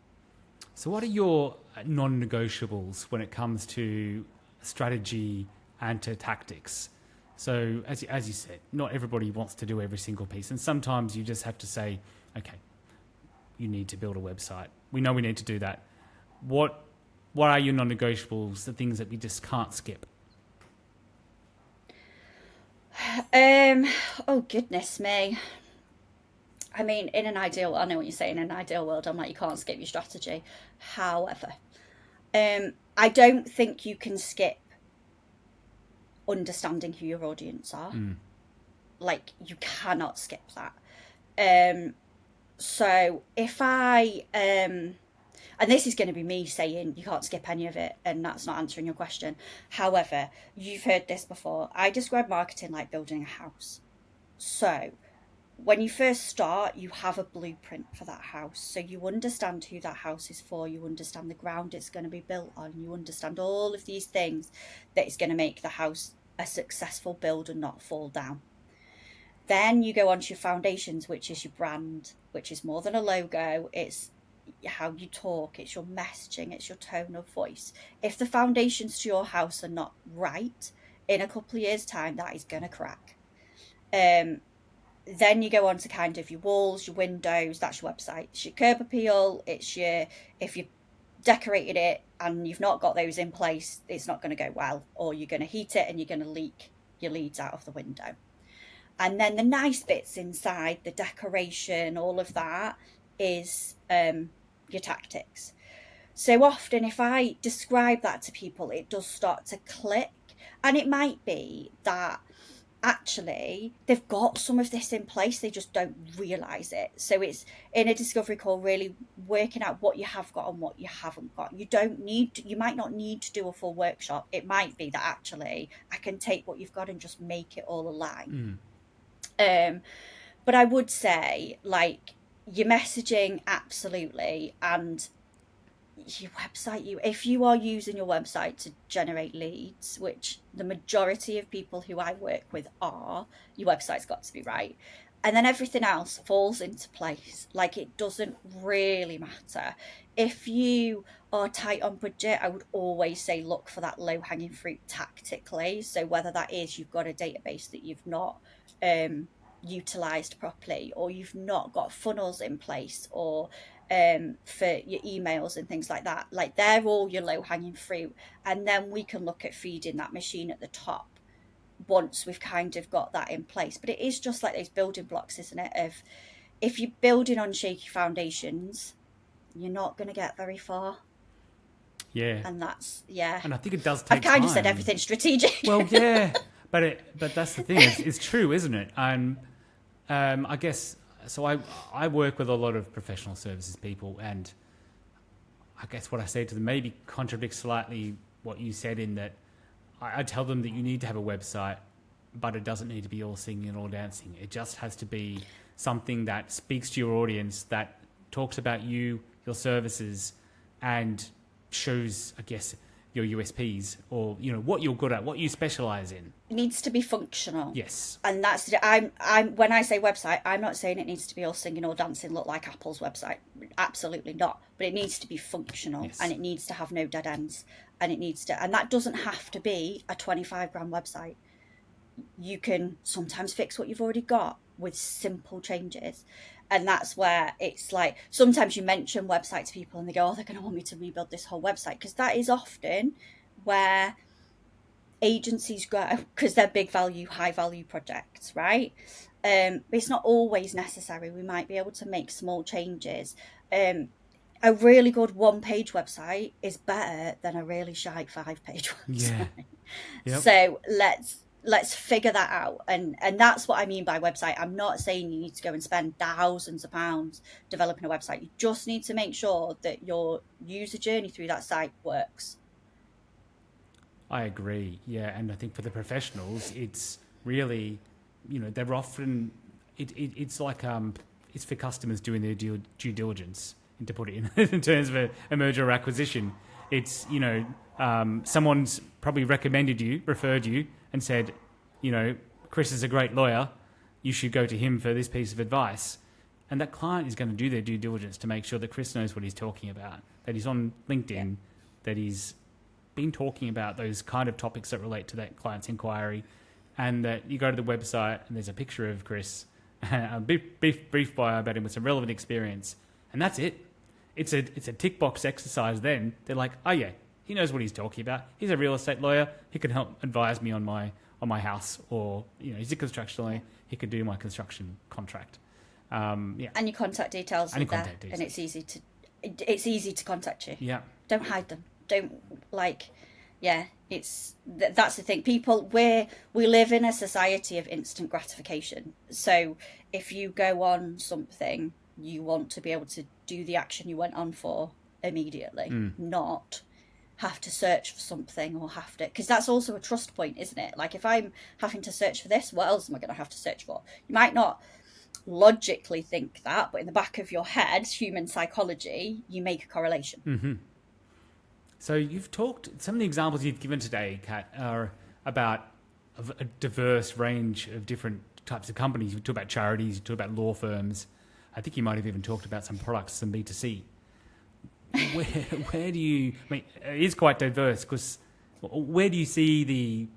So what are your non-negotiables when it comes to strategy and to tactics? So as you said, not everybody wants to do every single piece, and sometimes you just have to say, okay, you need to build a website, we know we need to do that. What are your non-negotiables, the things that we just can't skip? Oh, goodness me. I mean, I know what you're saying, in an ideal world, I'm like, you can't skip your strategy. However, I don't think you can skip understanding who your audience are. Like, you cannot skip that. So if I... and this is going to be me saying you can't skip any of it, and that's not answering your question. However, you've heard this before. I describe marketing like building a house. So when you first start, you have a blueprint for that house. So you understand who that house is for. You understand the ground it's going to be built on. You understand all of these things that is going to make the house a successful build and not fall down. Then you go on to your foundations, which is your brand, which is more than a logo. It's how you talk, it's your messaging, it's your tone of voice. If the foundations to your house are not right, in a couple of years' time, that is going to crack. Then you go on to kind of your walls, your windows, that's your website. It's your curb appeal, it's your, if you've decorated it and you've not got those in place, it's not going to go well, or you're going to heat it and you're going to leak your leads out of the window. And then the nice bits inside, the decoration, all of that is your tactics. So often if I describe that to people, it does start to click. And it might be that actually they've got some of this in place, they just don't realize it. So it's in a discovery call, really working out what you have got and what you haven't got. You might not need to do a full workshop. It might be that actually I can take what you've got and just make it all align. But I would say, like, your messaging, absolutely, and your website, if you are using your website to generate leads, which the majority of people who I work with are, your website's got to be right. And then everything else falls into place. Like, it doesn't really matter. If you are tight on budget, I would always say look for that low-hanging fruit tactically. So whether that is you've got a database that you've not utilized properly, or you've not got funnels in place, or for your emails and things like that, like they're all your low-hanging fruit. And then we can look at feeding that machine at the top once we've kind of got that in place. But it is just like those building blocks, isn't it? Of if you're building on shaky foundations, you're not going to get very far. Yeah. And that's, yeah. And I think it does take I've kind time. of said everything strategic. Well, yeah, but that's the thing. It's true, isn't it? And I guess, so I work with a lot of professional services people, and I guess what I say to them maybe contradicts slightly what you said, in that I tell them that you need to have a website, but it doesn't need to be all singing and all dancing. It just has to be something that speaks to your audience, that talks about you, your services, and shows, I guess, your USPs, or what you're good at, what you specialize in. It needs to be functional. Yes. And that's I'm when I say website, I'm not saying it needs to be all singing or dancing, look like Apple's website. Absolutely not. But it needs to be functional. Yes. And it needs to have no dead ends. And that doesn't have to be a 25 grand website. You can sometimes fix what you've already got with simple changes. And that's where it's like, sometimes you mention website to people and they go, oh, they're going to want me to rebuild this whole website. Because that is often where agencies go, because they're big value, high value projects, right? But it's not always necessary. We might be able to make small changes. A really good 1-page website is better than a really shite 5-page website. Yeah. Yep. So let's figure that out. And that's what I mean by website. I'm not saying you need to go and spend thousands of pounds developing a website. You just need to make sure that your user journey through that site works. I agree. Yeah. And I think for the professionals, it's really, they're often, it's like, it's for customers doing their due diligence, and to put it in terms of a merger or acquisition. It's, someone's probably referred you and said, Chris is a great lawyer, you should go to him for this piece of advice. And that client is going to do their due diligence to make sure that Chris knows what he's talking about, that he's on LinkedIn, that he's been talking about those kind of topics that relate to that client's inquiry, and that you go to the website and there's a picture of Chris, a brief bio about him with some relevant experience, and that's it. It's a tick box exercise. Then they're like, oh yeah, he knows what he's talking about. He's a real estate lawyer. He can help advise me on my house, or he's a construction lawyer. He could do my construction contract. Yeah. And your contact details are there, and it's easy to contact you. Yeah. Don't hide them. Don't that's the thing. People, we live in a society of instant gratification. So if you go on something, you want to be able to do the action you went on for immediately, not have to search for something, or have to, because that's also a trust point, isn't it? Like, if I'm having to search for this, what else am I going to have to search for? You might not logically think that, but in the back of your head, human psychology, you make a correlation. Mm-hmm. So you've talked, some of the examples you've given today, Kat, are about a diverse range of different types of companies. You talk about charities, you talk about law firms. I think you might have even talked about some products, some B2C. Where do you, it is quite diverse, because where do you see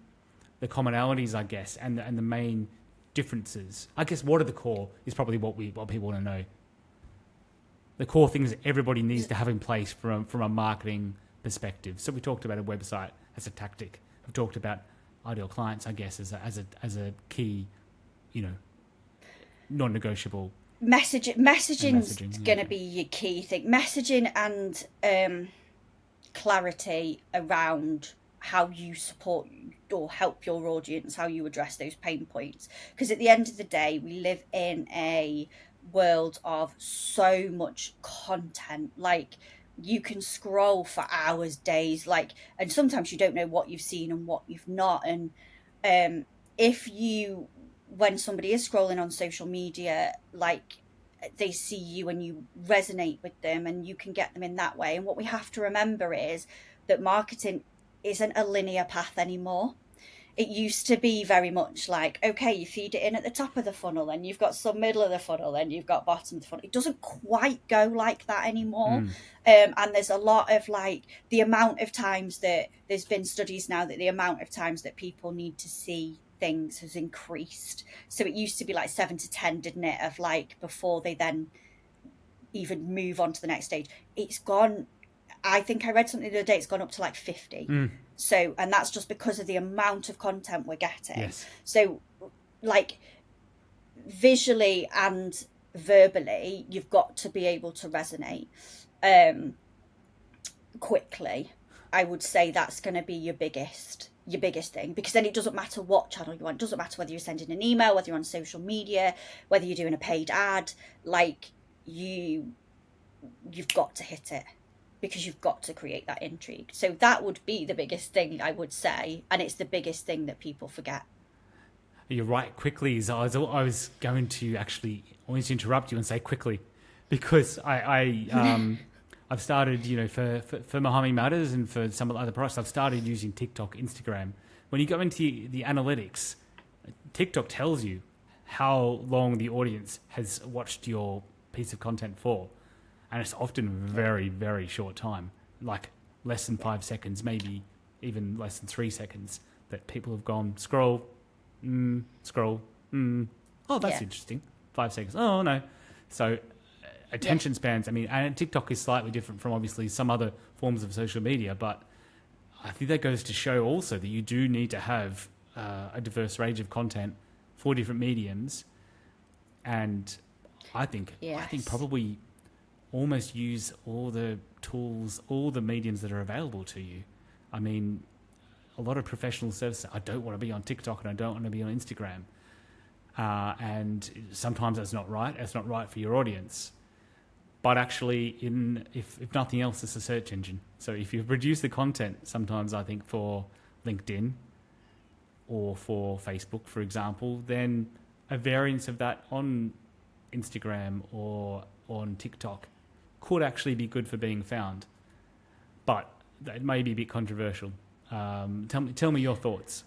the commonalities, I guess, and the main differences? I guess what are the core is probably what people want to know. The core things that everybody needs to have in place from a marketing perspective. So we talked about a website as a tactic. We've talked about ideal clients, I guess, as a key, non-negotiable. Messaging's going to be your key thing. Messaging and clarity around how you support or help your audience, how you address those pain points. Because at the end of the day, we live in a world of so much content. Like, you can scroll for hours, days, and sometimes you don't know what you've seen and what you've not. And when somebody is scrolling on social media, they see you and you resonate with them and you can get them in that way. And what we have to remember is that marketing isn't a linear path anymore. It used to be very much okay, you feed it in at the top of the funnel and you've got some middle of the funnel and you've got bottom of the funnel. It doesn't quite go like that anymore. And there's a lot of the amount of times that there's been studies now that the amount of times that people need to see things has increased. So it used to be 7 to 10, didn't it, of before they then even move on to the next stage. It's gone. I think I read something the other day, it's gone up to 50. So, and that's just because of the amount of content we're getting. Yes. So visually and verbally, you've got to be able to resonate quickly. I would say that's going to be your biggest thing, because then it doesn't matter what channel you want. It doesn't matter whether you're sending an email, whether you're on social media, whether you're doing a paid ad. You've got to hit it, because you've got to create that intrigue. So that would be the biggest thing, I would say, and it's the biggest thing that people forget. You're right. Quickly is I was going to actually always interrupt you and say quickly, because I've started, for Muhami Matters and for some of the other products, I've started using TikTok, Instagram. When you go into the analytics, TikTok tells you how long the audience has watched your piece of content for. And it's often very, very short time, less than 5 seconds, maybe even less than 3 seconds, that people have gone scroll, scroll, oh, that's interesting. 5 seconds, oh, no. So attention spans, and TikTok is slightly different from obviously some other forms of social media, but I think that goes to show also that you do need to have a diverse range of content for different mediums. And I think probably almost use all the tools, all the mediums that are available to you. A lot of professional services, I don't want to be on TikTok and I don't want to be on Instagram. And sometimes that's not right. It's not right for your audience. But actually, if nothing else, it's a search engine. So if you produce the content, sometimes I think for LinkedIn or for Facebook, for example, then a variance of that on Instagram or on TikTok could actually be good for being found. But that may be a bit controversial. Tell me your thoughts.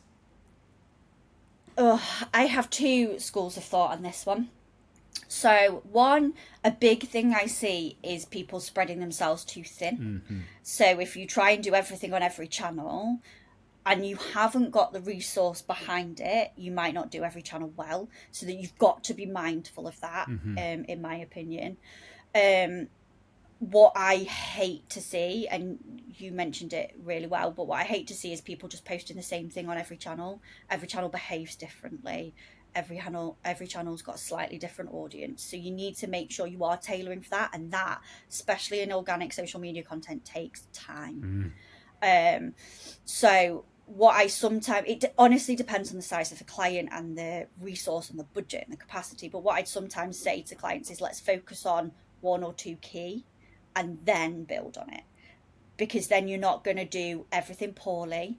I have two schools of thought on this one. So one, a big thing I see is people spreading themselves too thin. Mm-hmm. So if you try and do everything on every channel and you haven't got the resource behind it, you might not do every channel well. So that you've got to be mindful of that, in my opinion. What I hate to see, and you mentioned it really well, but what I hate to see is people just posting the same thing on every channel. Every channel behaves differently. Every channel's got a slightly different audience. So you need to make sure you are tailoring for that. And that, especially in organic social media content, takes time. So what I sometimes, it honestly depends on the size of the client and the resource and the budget and the capacity. But what I'd sometimes say to clients is, let's focus on one or two key and then build on it. Because then you're not going to do everything poorly.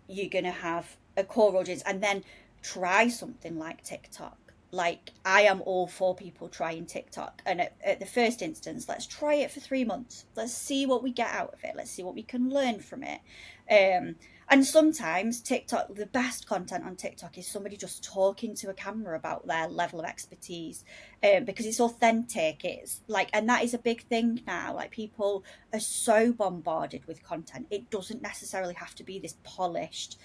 You're going to have a core audience, and then try something like TikTok. Like, I am all for people trying TikTok. And at the first instance, let's try it for 3 months. Let's see what we get out of it. Let's see what we can learn from it. And sometimes TikTok, the best content on TikTok is somebody just talking to a camera about their level of expertise, because it's authentic. It's and that is a big thing now. Like, people are so bombarded with content. It doesn't necessarily have to be this polished,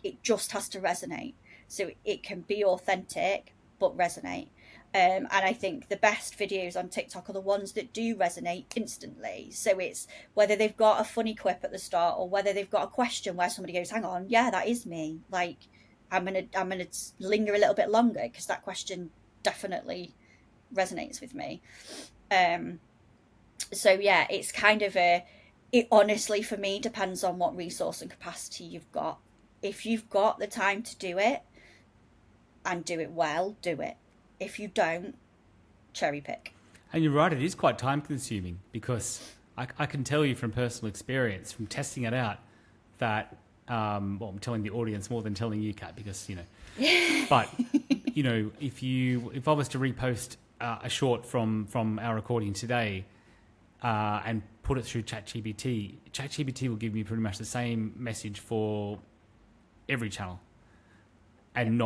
it just has to resonate. so it can be authentic but resonate. And I think the best videos on TikTok are the ones that do resonate instantly. So it's whether they've got a funny quip at the start or whether they've got a question where somebody goes, hang on, yeah, that is me. Like, I'm gonna linger a little bit longer because that question definitely resonates with me. So yeah, it's kind of it honestly for me depends on what resource and capacity you've got. If you've got the time to do it and do it well, do it. If you don't, cherry pick. And you're right, it is quite time consuming because I can tell you from personal experience, from testing it out, that, well, I'm telling the audience more than telling you, Kat, because, you know, but, you know, if I was to repost a short from our recording today and put it through ChatGPT will give me pretty much the same message for every channel and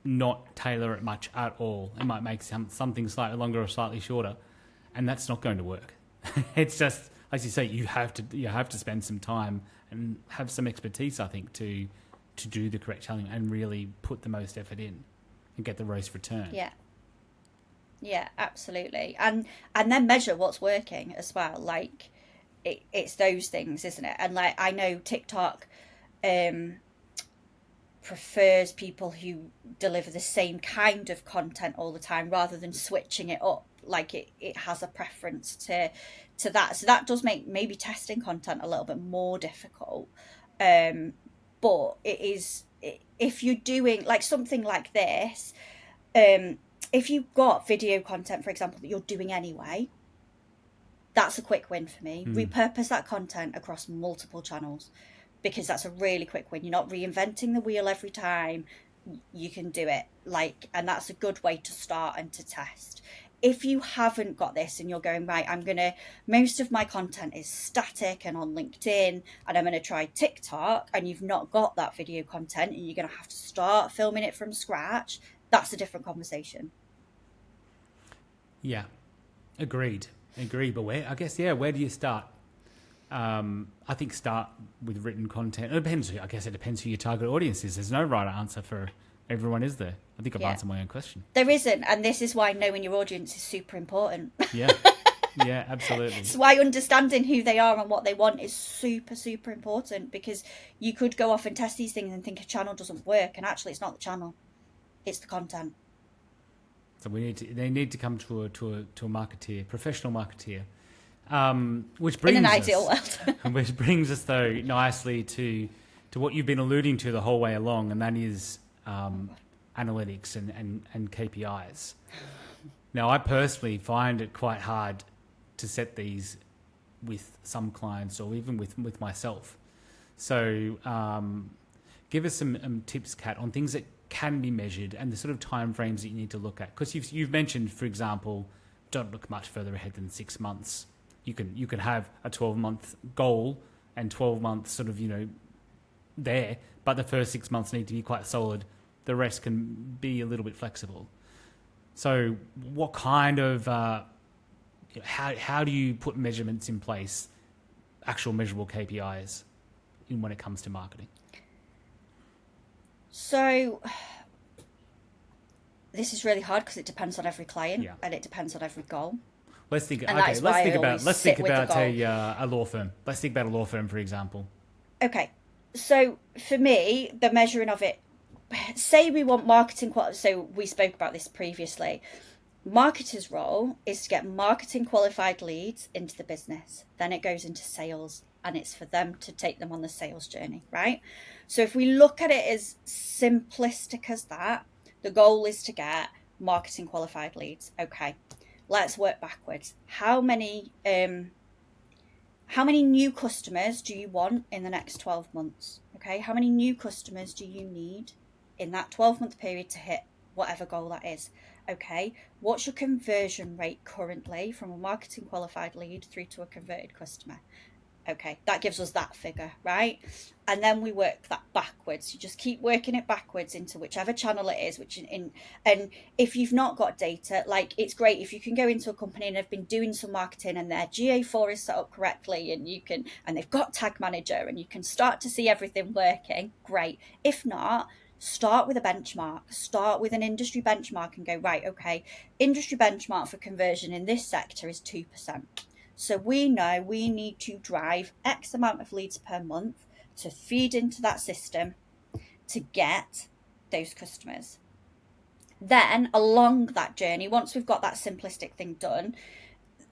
not tailor it much at all. It might make something slightly longer or slightly shorter, and that's not going to work. It's just, as you say, you have to spend some time and have some expertise, I think, to do the correct challenge and really put the most effort in and get the most return. Yeah, absolutely. And then measure what's working as well. Like it's those things, isn't it? And like I know TikTok prefers people who deliver the same kind of content all the time rather than switching it up. Like it has a preference to that. So that does make maybe testing content a little bit more difficult. But it is, if you're doing like something like this, if you've got video content, for example, that you're doing anyway, that's a quick win for me. Repurpose that content across multiple channels, because that's a really quick win. You're not reinventing the wheel every time. You can do it, like, and that's a good way to start and to test. If you haven't got this and you're going, right, most of my content is static and on LinkedIn, and I'm going to try TikTok, and you've not got that video content and you're going to have to start filming it from scratch, that's a different conversation. Yeah, agreed. But where do you start? I think start with written content. It depends. I guess it depends who your target audience is. There's no right answer for everyone, is there? I think I've answered my own question. There isn't, and this is why knowing your audience is super important. Yeah, absolutely. It's why understanding who they are and what they want is super, super important, because you could go off and test these things and think a channel doesn't work, and actually it's not the channel, it's the content. So they need to come to a marketeer, professional marketeer. Which brings in an ideal world. Which brings us though nicely to what you've been alluding to the whole way along, and that is analytics and KPIs. Now, I personally find it quite hard to set these with some clients or even with myself. So give us some tips, Kat, on things that can be measured and the sort of timeframes that you need to look at. Because you've mentioned, for example, don't look much further ahead than 6 months. You can have a 12-month goal and 12 months sort of, there, but the first 6 months need to be quite solid. The rest can be a little bit flexible. So what kind of, how do you put measurements in place, actual measurable KPIs when it comes to marketing? So this is really hard because it depends on every client and it depends on every goal. Let's think about a law firm. Let's think about a law firm, for example. Okay. So for me, the measuring of it, say we want marketing quality. So we spoke about this previously. Marketer's role is to get marketing qualified leads into the business. Then it goes into sales, and it's for them to take them on the sales journey, right? So if we look at it as simplistic as that, the goal is to get marketing qualified leads. Okay, let's work backwards. How many new customers do you want in the next 12 months? Okay, how many new customers do you need in that 12-month period to hit whatever goal that is? Okay, what's your conversion rate currently from a marketing qualified lead through to a converted customer? Okay, that gives us that figure, right? And then we work that backwards. You just keep working it backwards into whichever channel it is, and if you've not got data, like, it's great if you can go into a company and have been doing some marketing and their GA4 is set up correctly and they've got tag manager and you can start to see everything working, great. If not, start with a benchmark, start with an industry benchmark and go, right, okay, industry benchmark for conversion in this sector is 2%. So we know we need to drive X amount of leads per month to feed into that system to get those customers. Then along that journey, once we've got that simplistic thing done,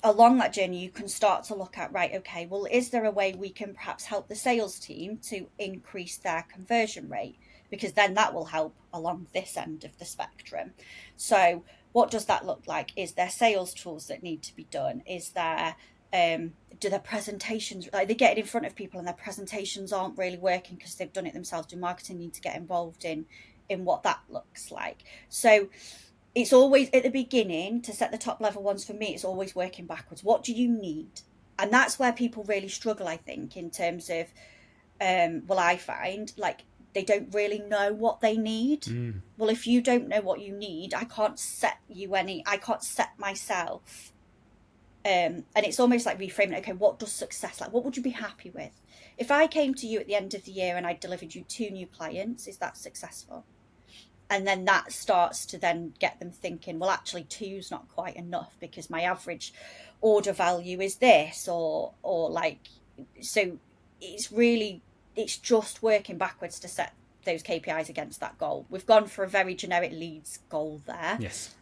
along that journey, you can start to look at, right, okay, well, is there a way we can perhaps help the sales team to increase their conversion rate? Because then that will help along this end of the spectrum. So what does that look like? Is there sales tools that need to be done? Is there do their presentations, like they get it in front of people and their presentations aren't really working because they've done it themselves? Do marketing need to get involved in what that looks like? So it's always at the beginning, to set the top level ones, for me, it's always working backwards. What do you need? And that's where people really struggle, I think, in terms of, well, I find like they don't really know what they need. Well, if you don't know what you need, I can't set myself. And it's almost like reframing, okay, what does success like? What would you be happy with? If I came to you at the end of the year and I delivered you 2 new clients, is that successful? And then that starts to then get them thinking, well, actually 2's not quite enough because my average order value is this, or like, so it's just working backwards to set those KPIs against that goal. We've gone for a very generic leads goal there. Yes.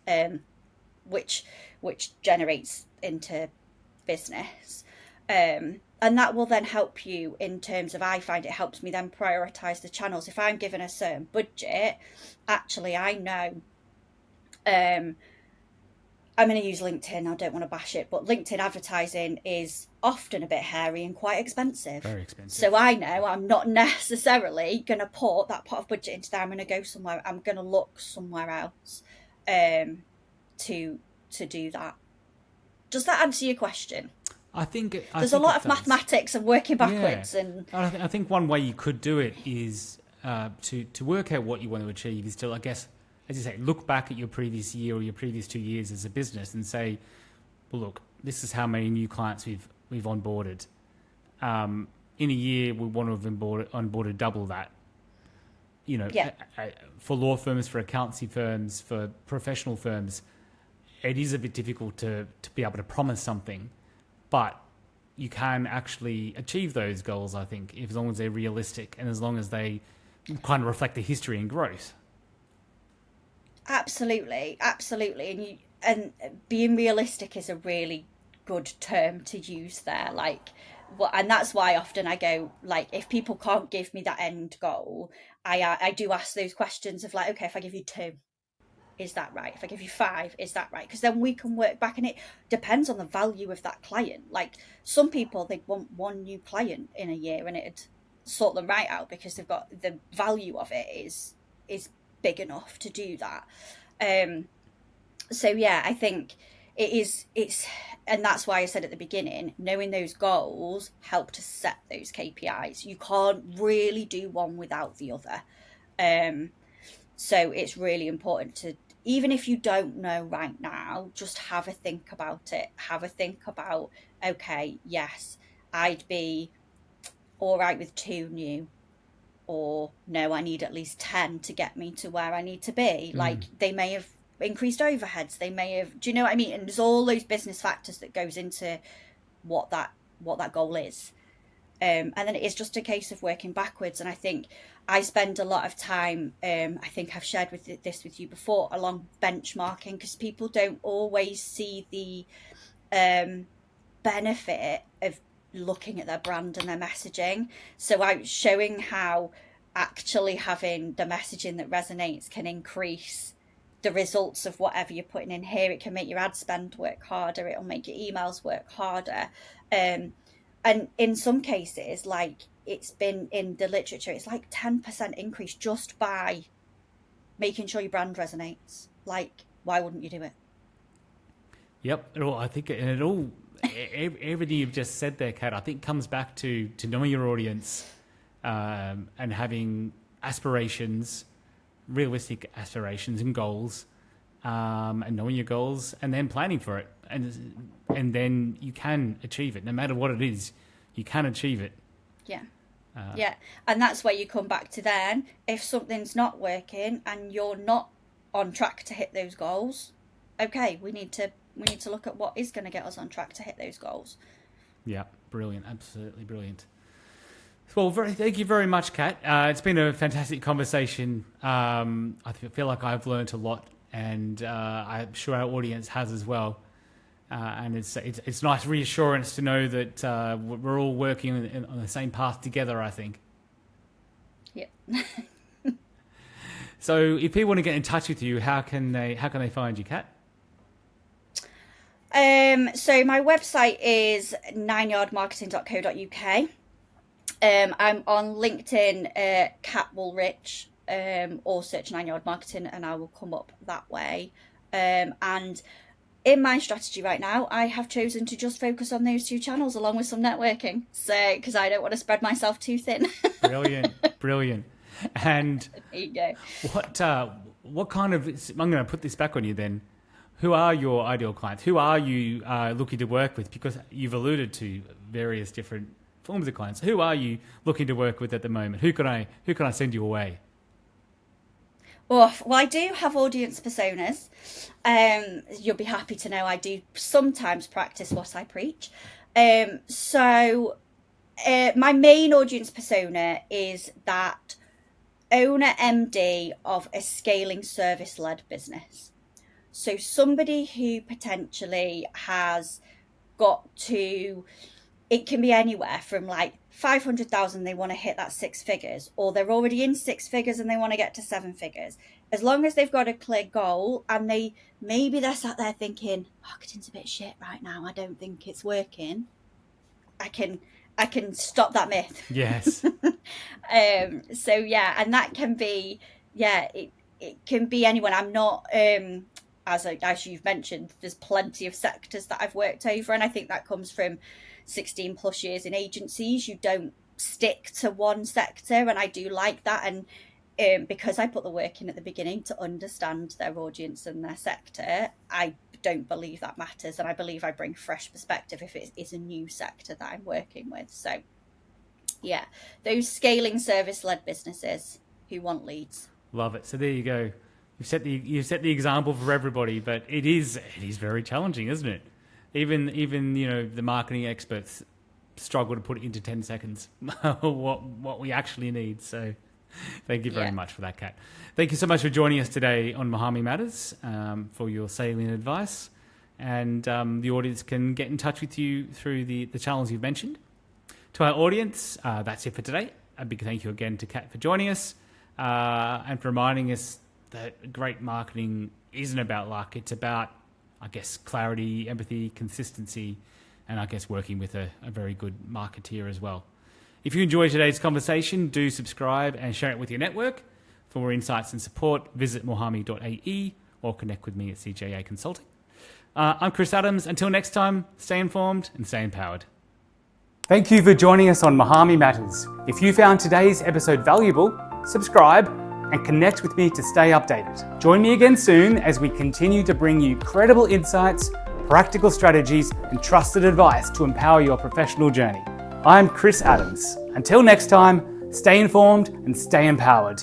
Which generates into business. And that will then help you in terms of, I find it helps me then prioritize the channels. If I'm given a certain budget, actually I know I'm going to use LinkedIn. I don't want to bash it, but LinkedIn advertising is often a bit hairy and quite expensive. Very expensive. So I know I'm not necessarily going to put that pot of budget into there. I'm going to go somewhere. I'm going to look somewhere else to do that. Does that answer your question? I think there's a lot of mathematics and working backwards. Yeah. And I think one way you could do it is to work out what you want to achieve is to, I guess, as you say, look back at your previous year or your previous 2 years as a business and say, well, look, this is how many new clients we've onboarded. In a year, we want to have onboarded double that. You know, for law firms, for accountancy firms, for professional firms, it is a bit difficult to be able to promise something, but you can actually achieve those goals, I think, as long as they're realistic and as long as they kind of reflect the history and growth. Absolutely. And being realistic is a really good term to use there. Like, and that's why often I go, like, if people can't give me that end goal, I do ask those questions of like, okay, if I give you 2, is that right? If I give you 5, is that right? Because then we can work back, and it depends on the value of that client. Like, some people, they'd want 1 new client in a year and it'd sort them right out because they've got the value of it is big enough to do that. So yeah, I think it's and that's why I said at the beginning, knowing those goals help to set those KPIs. You can't really do one without the other. So it's really important to, even if you don't know right now, just have a think about it. Have a think about, okay, yes, I'd be all right with 2 new, or no, I need at least 10 to get me to where I need to be. Like, they may have increased overheads, they may have, do you know what I mean? And there's all those business factors that goes into what that goal is. And then it is just a case of working backwards. And I think I spend a lot of time, I think I've shared this with you before, along benchmarking, because people don't always see the benefit of looking at their brand and their messaging. So I'm showing how actually having the messaging that resonates can increase the results of whatever you're putting in here. It can make your ad spend work harder. It'll make your emails work harder. And in some cases, like, it's been in the literature, it's like 10% increase just by making sure your brand resonates. Like, why wouldn't you do it? Yep. Well, I think everything you've just said there, Kat, I think comes back to knowing your audience and having aspirations, realistic aspirations and goals, and knowing your goals and then planning for it. And then you can achieve it. No matter what it is, you can achieve it. Yeah. Yeah, and that's where you come back to then. If something's not working and you're not on track to hit those goals, okay, we need to look at what is going to get us on track to hit those goals. Yeah, brilliant, absolutely brilliant. Well, thank you very much, Kat. It's been a fantastic conversation. I feel like I've learned a lot, and I'm sure our audience has as well. And it's nice reassurance to know that we're all working on the same path together, I think. Yeah. So if people want to get in touch with you, how can they find you, Kat? So my website is 9yardmarketing.co.uk. I'm on LinkedIn, Cat Woolrich, or search 9yard marketing and I will come up that way. And in my strategy right now, I have chosen to just focus on those two channels along with some networking. So, because I don't want to spread myself too thin. Brilliant. And there you go. What kind of, I'm going to put this back on you then. Who are your ideal clients? Who are you looking to work with? Because you've alluded to various different forms of clients. Who are you looking to work with at the moment? Who can I send you away? Well, I do have audience personas. You'll be happy to know I do sometimes practice what I preach. So my main audience persona is that owner MD of a scaling service-led business. So somebody who potentially has got to, it can be anywhere from like 500,000, they want to hit that 6 figures, or they're already in 6 figures and they want to get to 7 figures. As long as they've got a clear goal and maybe they're sat there thinking, marketing's a bit shit right now, I don't think it's working. I can stop that myth. Yes. So yeah, and that can be, it can be anyone. I'm not, as you've mentioned, there's plenty of sectors that I've worked over, and I think that comes from 16 plus years in agencies. You don't stick to one sector, and I do like that. And because I put the work in at the beginning to understand their audience and their sector, I don't believe that matters, and I believe I bring fresh perspective if it is a new sector that I'm working with. So yeah, those scaling service-led businesses who want leads. Love it. So there you go. You've set the example for everybody, but it is very challenging, isn't it? Even the marketing experts struggle to put it into 10 seconds what we actually need. So thank you very much for that, Kat. Thank you so much for joining us today on Muhami Matters, for your salient advice. And the audience can get in touch with you through the channels you've mentioned. To our audience, that's it for today. A big thank you again to Kat for joining us and for reminding us that great marketing isn't about luck. It's about, I guess, clarity, empathy, consistency, and I guess working with a very good marketeer as well. If you enjoyed today's conversation, do subscribe and share it with your network. For more insights and support, visit muhami.ae or connect with me at CJA Consulting. I'm Chris Adams. Until next time, stay informed and stay empowered. Thank you for joining us on Muhami Matters. If you found today's episode valuable, subscribe and connect with me to stay updated. Join me again soon as we continue to bring you credible insights, practical strategies, and trusted advice to empower your professional journey. I'm Chris Adams. Until next time, stay informed and stay empowered.